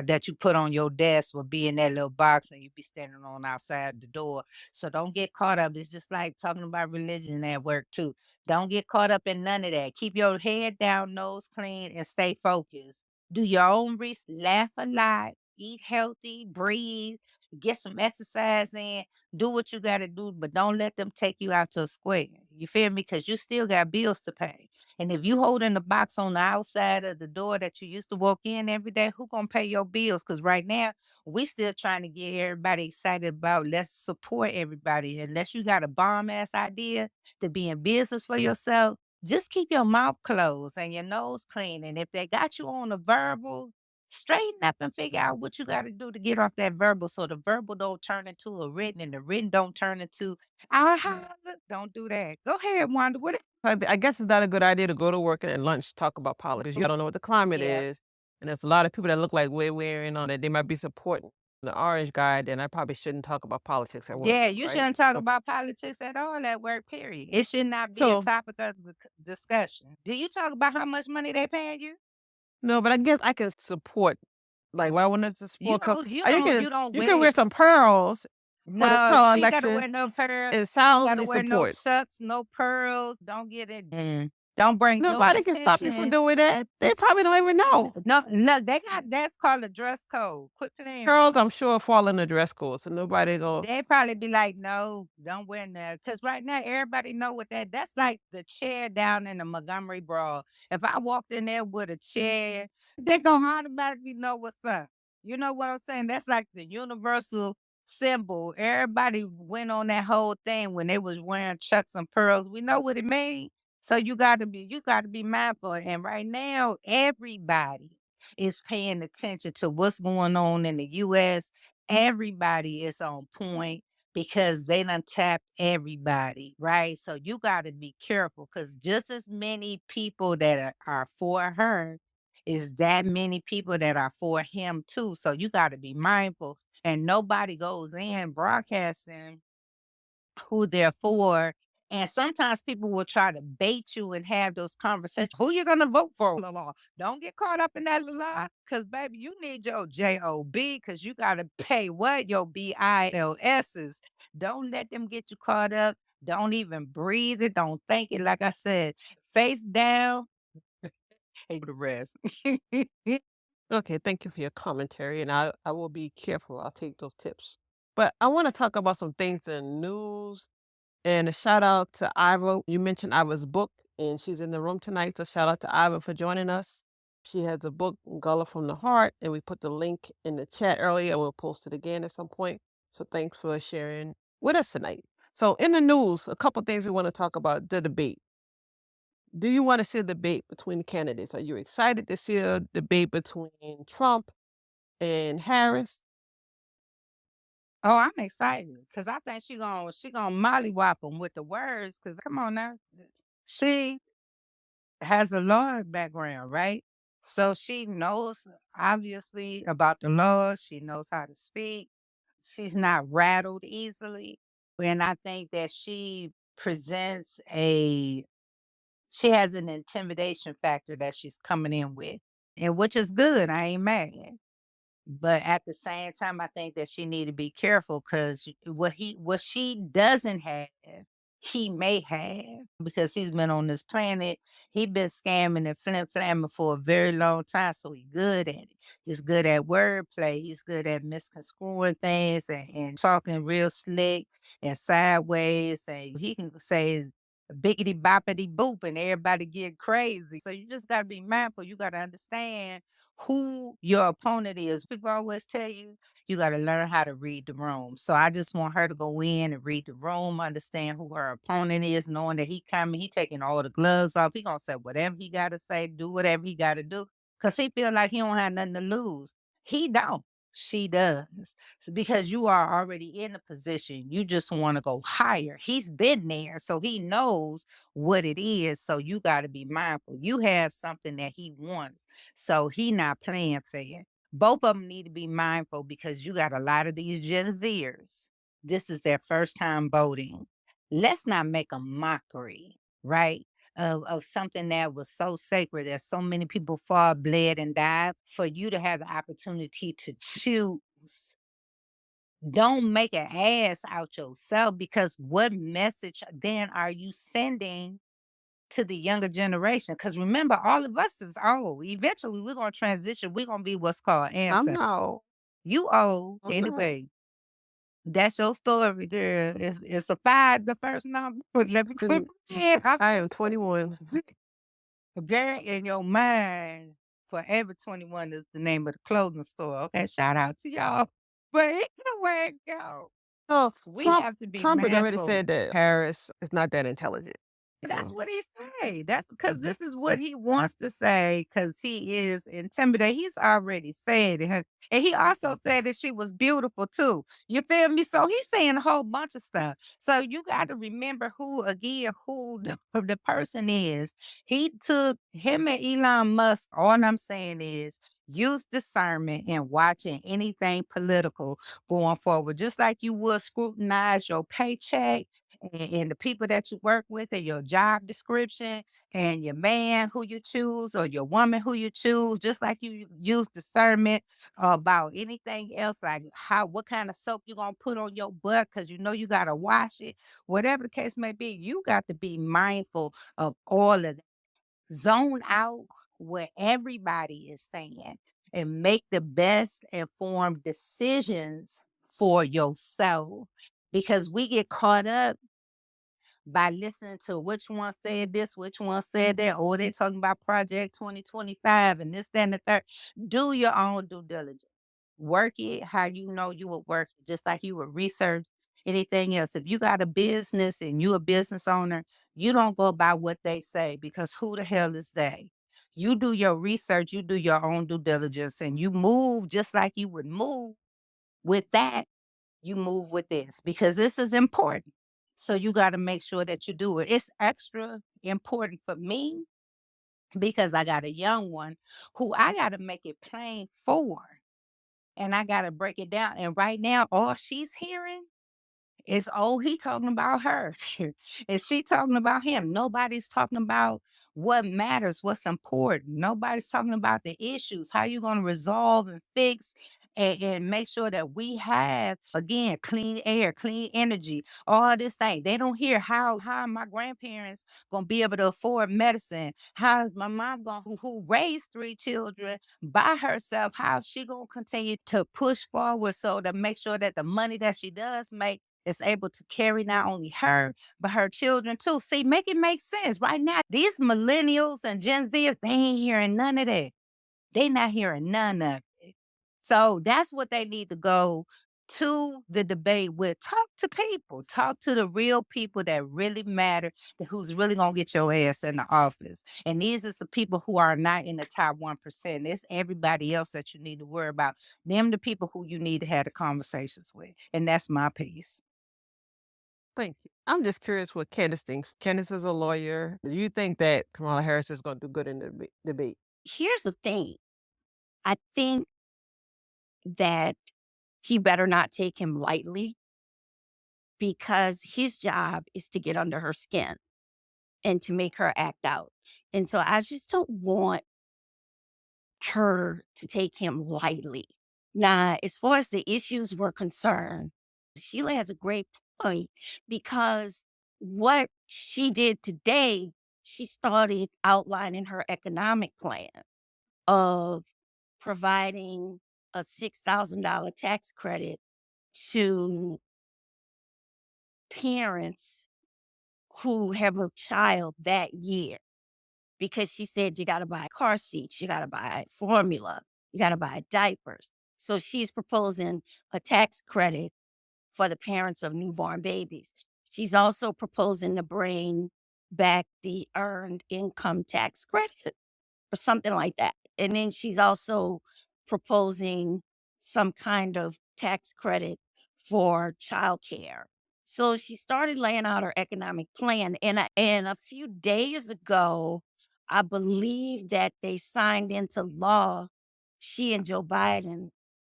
that you put on your desk will be in that little box and you be standing on outside the door. So don't get caught up. It's just like talking about religion at work too. Don't get caught up in none of that. Keep your head down, nose clean, and stay focused. Do your own research, laugh a lot, eat healthy, breathe, get some exercise in, do what you got to do, but don't let them take you out to a square. You feel me? Because you still got bills to pay. And if you holding the box on the outside of the door that you used to walk in every day, who gonna pay your bills? Because right now we still trying to get everybody excited about let's support everybody. Unless you got a bomb ass idea to be in business for yourself, just keep your mouth closed and your nose clean. And if they got you on a verbal, straighten up and figure out what you got to do to get off that verbal so the verbal don't turn into a written and the written don't turn into aha. Don't do that. Go ahead, Wanda. What?
I guess it's not a good idea to go to work and at lunch talk about politics. You don't know what the climate
Yeah.
is. And there's a lot of people that look like we're wearing on it. They might be supporting the orange guy, then I probably shouldn't talk about politics at work,
Yeah, you
right?
shouldn't talk
Okay.
about politics at all at work, period. It should not be a
So,
topic of discussion. Do you talk about how much money they paying you?
no, but I guess I can support, like, why wouldn't I
You
support? Because
don't, you
you
don't,
can,
you don't
you can
wear.
wear some pearls for the
No,
color
she ain't gotta
election.
wear no pearls.
It
She
sounds
gotta
like
wear no
support.
chucks, no pearls. Don't get it. Don't bring no
Nobody can stop you from
attention.
doing that. They probably don't even know.
No, no, they got that's called a dress code. Quit playing.
Pearls, I'm sure, fall in the dress code, so nobody goes,
They probably be like, no, don't wear that. Cause right now everybody know what that's like the chair down in the Montgomery Brawl. If I walked in there with a chair, they gonna automatically know what's up. You know what I'm saying? That's like the universal symbol. Everybody went on that whole thing when they was wearing chucks and pearls. We know what it means. So you gotta be mindful. And right now, everybody is paying attention to what's going on in the US. Everybody is on point because they done tapped everybody, right? So you got to be careful because just as many people that are for her is that many people that are for him too. So you got to be mindful and nobody goes in broadcasting who they're for And sometimes people will try to bait you and have those conversations. Who you gonna vote for? Don't get caught up in that lie. Cause baby, you need your JOB because you gotta pay what? Your BILSs. Don't let them get you caught up. Don't even breathe it. Don't think it. Like I said, face down and the rest.
Okay, thank you for your commentary, and I will be careful. I'll take those tips. But I want to talk about some things in news. And a shout out to Ira. You mentioned Ira's book, and she's in the room tonight. So shout out to Ira for joining us. She has a book, Gullah from the Heart, and we put the link in the chat earlier, and we'll post it again at some point. So thanks for sharing with us tonight. So in the news, a couple things we want to talk about the debate. Do you want to see a debate between the candidates? Are you excited to see a debate between Trump and Harris?
Oh, I'm excited because I think she gonna mollywop them with the words. Cause come on now, she has a law background, right? So she knows obviously about the laws. She knows how to speak. She's not rattled easily. And I think that she has an intimidation factor that she's coming in with. And which is good. I ain't mad. But at the same time, I think that she need to be careful because what she doesn't have, he may have because he's been on this planet. He been scamming and flamming for a very long time, so he's good at it. He's good at wordplay. He's good at misconstruing things and talking real slick and sideways. And he can say biggity boppity boop and everybody get crazy. So you just gotta be mindful. You gotta understand who your opponent is. People always tell you you gotta learn how to read the room. So I just want her to go in and read the room, understand who her opponent is, knowing that he coming, he taking all the gloves off. He gonna say whatever he gotta say, do whatever he gotta do. Cause he feel like he don't have nothing to lose. He don't. She does. So because you are already in a position, you just want to go higher. He's been there, so he knows what it is. So you got to be mindful. You have something that he wants, so he not playing fair. Both of them need to be mindful because you got a lot of these Gen Zers. This is their first time voting. Let's not make a mockery, right? Of something that was so sacred that so many people fought, bled, and died for you to have the opportunity to choose. Don't make an ass out yourself because what message then are you sending to the younger generation? Because remember, all of us is old. Eventually, we're going to transition. We're going to be what's called
I'm
ancestors.
not.
You old.
I'm not.
Anyway, that's your story, girl. It's a five, the first number. Let me quit.
I am 21.
Girl, in your mind, Forever 21 is the name of the clothing store. Okay, shout out to y'all. But anyway, go.
So
We have to be
Trump has already
mindful.
said that Harris is not that intelligent.
That's
So
what he say. That's because this is what he wants to say because he is intimidated. He's already said it. And he also said that she was beautiful too. You feel me? So he's saying a whole bunch of stuff. So you got to remember who the person is. He took him and Elon Musk. All I'm saying is use discernment in watching anything political going forward. Just like you would scrutinize your paycheck and the people that you work with and your job description and your man who you choose or your woman who you choose, just like you use discernment about anything else, like what kind of soap you gonna put on your butt because you know you gotta wash it, whatever the case may be, you got to be mindful of all of that. Zone out what everybody is saying and make the best informed decisions for yourself because we get caught up by listening to which one said this, which one said that, or they talking about Project 2025 and this, that, and the third. Do your own due diligence. Work it how you know you would work it, just like you would research anything else. If you got a business and you a business owner, you don't go by what they say because who the hell is they? You do your research, you do your own due diligence, and you move just like you would move with that you move with this because this is important. So you got to make sure that you do it. It's extra important for me because I got a young one who I got to make it plain for and I got to break it down. And right now, all she's hearing It's, oh, he talking about her. Is she talking about him? Nobody's talking about what matters, what's important. Nobody's talking about the issues, how you going to resolve and fix and make sure that we have, again, clean air, clean energy, all this thing. They don't hear how are my grandparents going to be able to afford medicine? How is my mom going who raised 3 children by herself? How is she going to continue to push forward so to make sure that the money that she does make is able to carry not only her, but her children too. See, make it make sense. Right now, these millennials and Gen Zers, they ain't hearing none of that. They not hearing none of it. So that's what they need to go to the debate with. Talk to people. Talk to the real people that really matter, who's really gonna get your ass in the office. And these is the people who are not in the top 1%. It's everybody else that you need to worry about. Them the people who you need to have the conversations with. And that's my piece.
Thank you. I'm just curious what Candace thinks. Candace is a lawyer. Do you think that Kamala Harris is going to do good in the debate?
Here's the thing. I think that he better not take him lightly because his job is to get under her skin and to make her act out. And so I just don't want her to take him lightly. Now, as far as the issues were concerned, Sheila has a great point because what she did today, she started outlining her economic plan of providing a $6,000 tax credit to parents who have a child that year. Because she said you got to buy car seats, you got to buy formula, you got to buy diapers. So she's proposing a tax credit for the parents of newborn babies. She's also proposing to bring back the earned income tax credit or something like that. And then she's also proposing some kind of tax credit for childcare. So she started laying out her economic plan. And a few days ago, I believe that they signed into law, she and Joe Biden,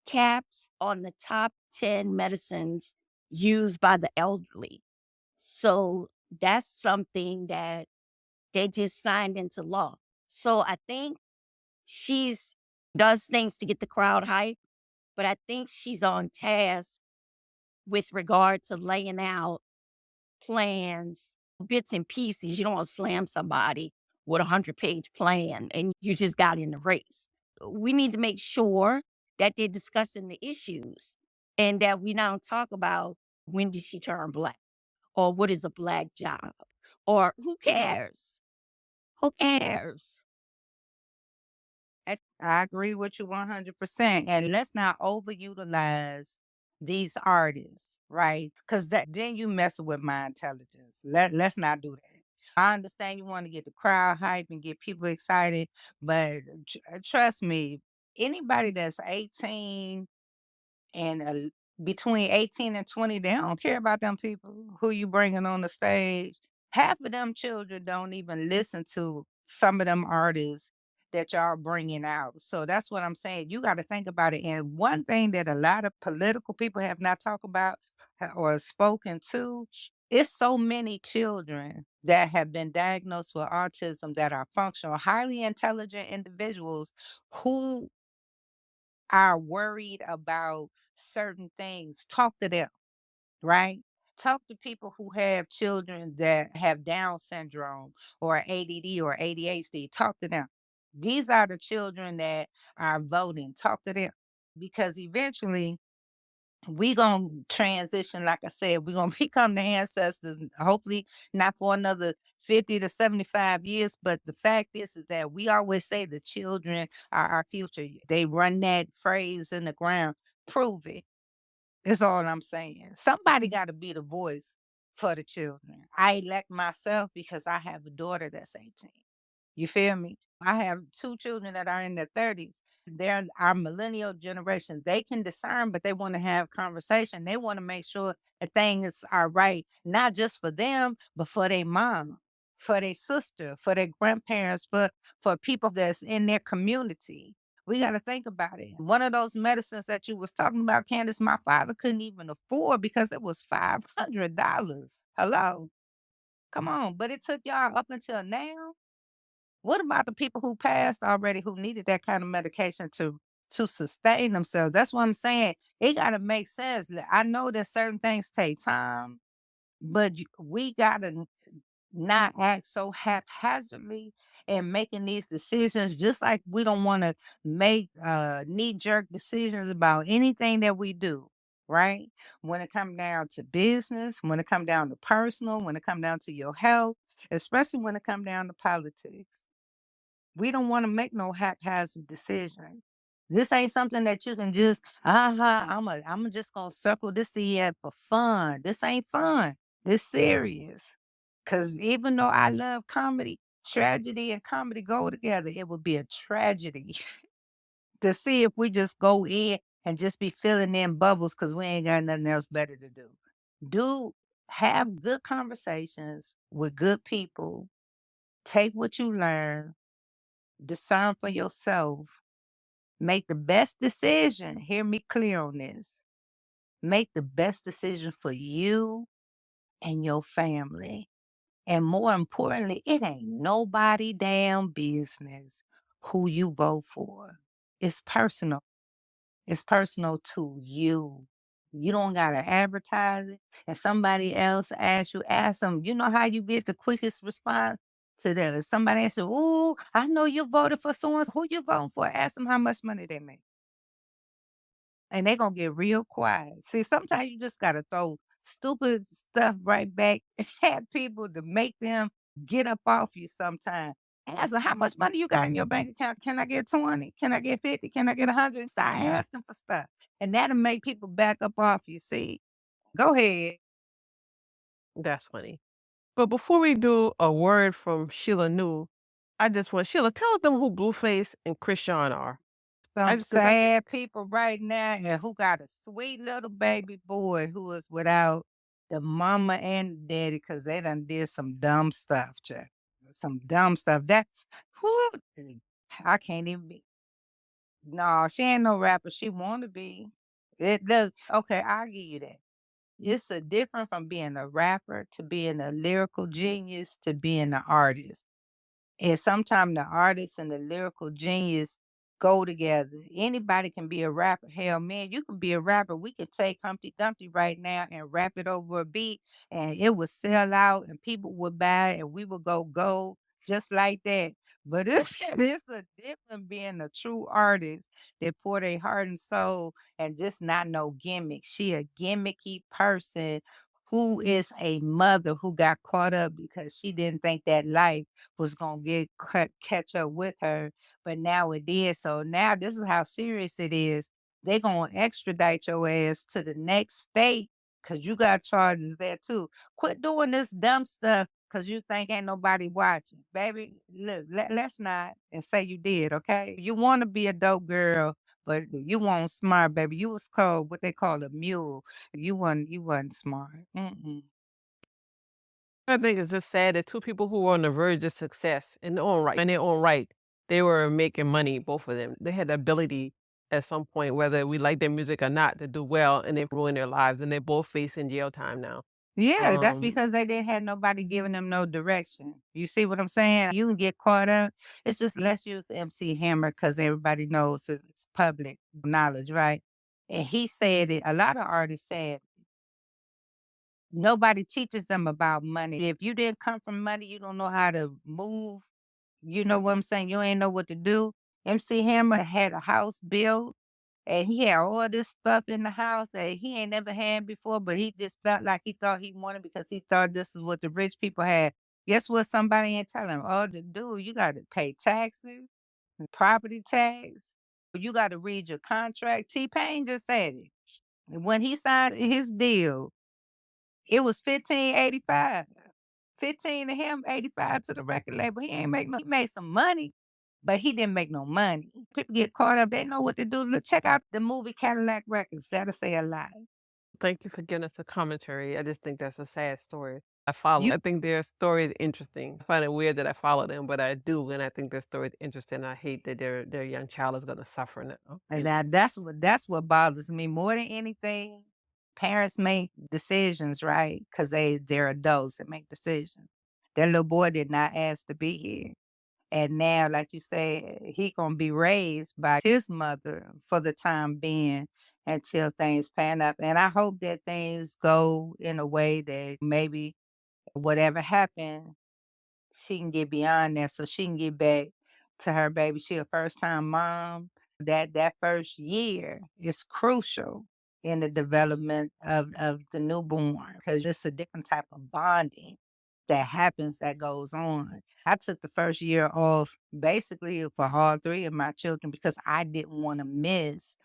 caps on the top 10 medicines used by the elderly. So that's something that they just signed into law. So I think she's does things to get the crowd hype, but I think she's on task with regard to laying out plans, bits and pieces. You don't want to slam somebody with a 100-page plan and you just got in the race. We need to make sure that they're discussing the issues and that we now talk about when did she turn black or what is a black job or who cares? Who cares?
I agree with you 100%. And let's not overutilize these artists, right? Because that then you messing with my intelligence. Let's not do that. I understand you want to get the crowd hype and get people excited, but trust me, anybody that's 18 and between 18 and 20, they don't care about them people who you bringing on the stage. Half of them children don't even listen to some of them artists that y'all bringing out. So that's what I'm saying. You got to think about it. And one thing that a lot of political people have not talked about or spoken to is so many children that have been diagnosed with autism that are functional, highly intelligent individuals who are worried about certain things. Talk to them, right? Talk to people who have children that have Down syndrome or ADD or ADHD. Talk to them. These are the children that are voting. Talk to them because eventually we gonna transition. Like I said, we're gonna become the ancestors. Hopefully, not for another 50 to 75 years. But the fact is that we always say the children are our future. They run that phrase in the ground. Prove it. That's all I'm saying. Somebody got to be the voice for the children. I elect myself because I have a daughter that's 18. You feel me? I have 2 children that are in their 30s. They're our millennial generation. They can discern, but they want to have conversation. They want to make sure that things are right, not just for them, but for their mom, for their sister, for their grandparents, for people that's in their community. We got to think about it. One of those medicines that you was talking about, Candace, my father couldn't even afford because it was $500. Hello, come on. But it took y'all up until now. What about the people who passed already who needed that kind of medication to sustain themselves? That's what I'm saying. It got to make sense. I know that certain things take time, but we got to not act so haphazardly and making these decisions, just like we don't want to make knee-jerk decisions about anything that we do, right? When it comes down to business, when it comes down to personal, when it comes down to your health, especially when it comes down to politics. We don't want to make no haphazard decision. This ain't something that you can just, I'm just gonna circle this in for fun. This ain't fun. This serious. Cause even though I love comedy, tragedy and comedy go together. It would be a tragedy to see if we just go in and just be filling in bubbles because we ain't got nothing else better to do. Do have good conversations with good people. Take what you learn, discern for yourself, make the best decision. Hear me clear on this. Make the best decision for you and your family. And more importantly, it ain't nobody damn business who you vote for. It's personal. It's personal to you. You don't gotta advertise it. And somebody else asks you, ask them, you know how you get the quickest response to that? If somebody asks you, "Ooh, I know you voted for someone. Who you voting for?" Ask them how much money they make. And they gonna get real quiet. See, sometimes you just gotta throw stupid stuff right back at people to make them get up off you sometime. Ask them how much money you got in your bank account. Can I get 20? Can I get 50? Can I get 100? Start asking for stuff. And that'll make people back up off you. See, go ahead.
That's funny. But before we do a word from Sheila New, I just want Sheila, tell them who Blueface and Christian are.
Some
Because I think
sad people right now and who got a sweet little baby boy who is without the mama and the daddy because they done did some dumb stuff, Jack. Some dumb stuff. That's who I can't even be. No, she ain't no rapper. She wanna be. It does. Okay, I'll give you that. It's a different from being a rapper to being a lyrical genius to being an artist. And sometimes the artist and the lyrical genius go together. Anybody can be a rapper. Hell, man, you can be a rapper. We could take Humpty Dumpty right now and rap it over a beat, and it would sell out, and people would buy it, and we would go gold just like that. But it's a different being a true artist that pour their heart and soul and just not no gimmick. She a gimmicky person who is a mother who got caught up because she didn't think that life was gonna catch up with her, but now it did. So now this is how serious it is. They gonna extradite your ass to the next state because you got charges there too. Quit doing this dumb stuff because you think ain't nobody watching. Baby, look, let's not and say you did, okay? You want to be a dope girl, but you weren't smart, baby. You was called what they call a mule. You wasn't smart. Mm-mm.
I think it's just sad that two people who were on the verge of success in their own right, they were making money, both of them. They had the ability at some point, whether we like their music or not, to do well, and they ruined their lives, and they're both facing jail time now.
Yeah, that's
Um,
because they didn't have nobody giving them no direction. You see what I'm saying? You can get caught up. It's just let's use MC Hammer because everybody knows it's public knowledge, right? And he said it, a lot of artists said nobody teaches them about money. If you didn't come from money, you don't know how to move. You know what I'm saying? You ain't know what to do. MC Hammer had a house built and he had all this stuff in the house that he ain't never had before, but he just felt like he thought he wanted because he thought this is what the rich people had. Guess what? Somebody ain't telling him, oh, the dude, you got to pay taxes, and property tax. You got to read your contract. T-Pain just said it. And when he signed his deal, it was 1585. 15 to him, 85 to the record label. He ain't make no, he made some money, but he didn't make no money. People get caught up. They know what to do. Look, check out the movie Cadillac Records. That'll say a lot.
Thank you for giving us the commentary. I just think that's a sad story. I follow.
You
I think their story is interesting. I find it weird that I follow them, but I do, and I think their story is interesting. I hate that their young child is gonna suffer now.
and that's what bothers me more than anything. Parents make decisions, right? Because they're adults and make decisions. That little boy did not ask to be here. And now, like you said, he gonna be raised by his mother for the time being until things pan up. And I hope that things go in a way that maybe whatever happened, she can get beyond that so she can get back to her baby. She a first time mom. That first year is crucial in the development of the newborn because it's a different type of bonding that happens that goes on. I took the first year off basically for all three of my children because I didn't want to miss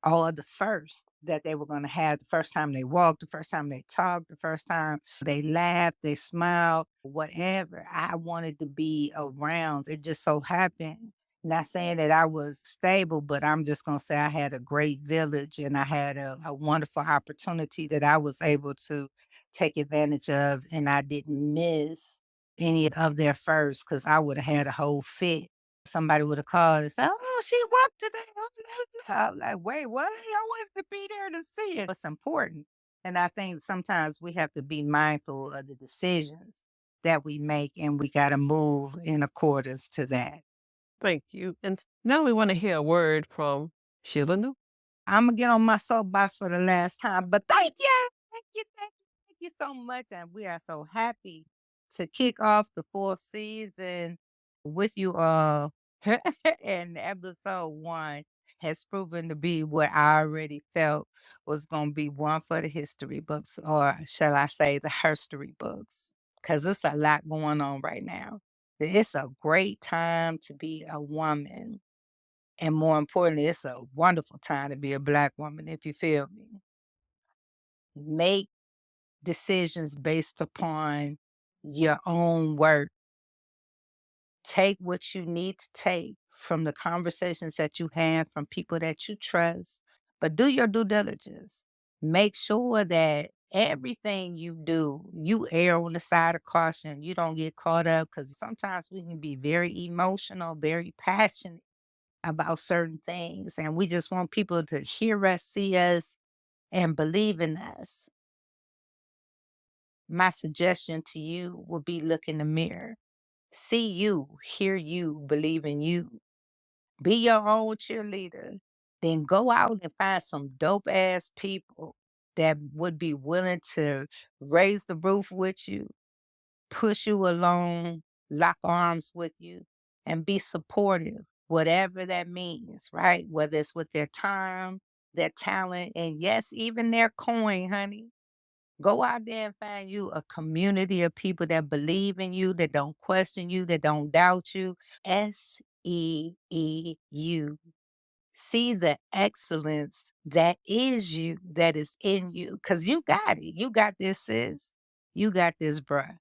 all of the first that they were going to have the first time they walked, the first time they talked, the first time they laughed, they smiled, whatever. I wanted to be around. It just so happened. Not saying that I was stable, but I'm just going to say I had a great village and I had a wonderful opportunity that I was able to take advantage of. And I didn't miss any of their first because I would have had a whole fit. Somebody would have called and said, "Oh, she walked today." I'm like, "Wait, what? I wanted to be there to see it." It's important. And I think sometimes we have to be mindful of the decisions that we make and we got to move in accordance to that.
Thank you. And now we want to hear a word from Sheila New.
I'm gonna get on my soapbox for the last time, but thank you, thank you so much, and we are so happy to kick off the fourth season with you all. And episode one has proven to be what I already felt was gonna be one for the history books, or shall I say, the herstory books, because it's a lot going on right now. It's a great time to be a woman and more importantly, it's a wonderful time to be a Black woman, if you feel me. Make decisions based upon your own work. Take what you need to take from the conversations that you have from people that you trust, but do your due diligence. Make sure that everything you do, you err on the side of caution. You don't get caught up because sometimes we can be very emotional, very passionate about certain things. And we just want people to hear us, see us, and believe in us. My suggestion to you would be look in the mirror. See you, hear you, believe in you. Be your own cheerleader. Then go out and find some dope ass people that would be willing to raise the roof with you, push you along, lock arms with you, and be supportive, whatever that means, right? Whether it's with their time, their talent, and yes, even their coin, honey. Go out there and find you a community of people that believe in you, that don't question you, that don't doubt you. SEEU. See the excellence that is you, that is in you, because you got it. You got this, sis. You got this, bruh.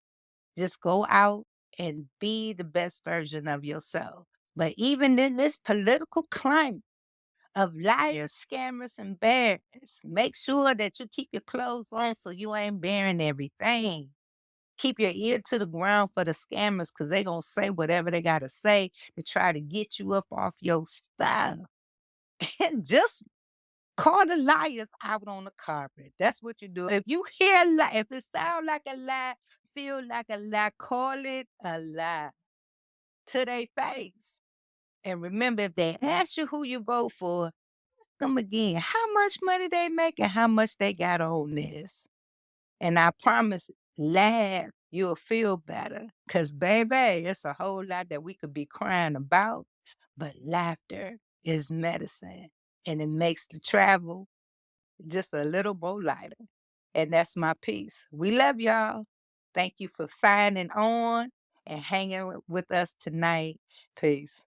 Just go out and be the best version of yourself. But even in this political climate of liars, scammers, and bears, make sure that you keep your clothes on so you ain't bearing everything. Keep your ear to the ground for the scammers because they going to say whatever they got to say to try to get you up off your stuff. And just call the liars out on the carpet. That's what you do. If you hear a lie, if it sounds like a lie, feel like a lie, call it a lie to their face. And remember, if they ask you who you vote for, ask them again how much money they make and how much they got on this. And I promise, laugh, you'll feel better. Because, baby, it's a whole lot that we could be crying about, but laughter is medicine and it makes the travel just a little more lighter. And that's my piece. We love y'all. Thank you for signing on and hanging with us tonight. Peace.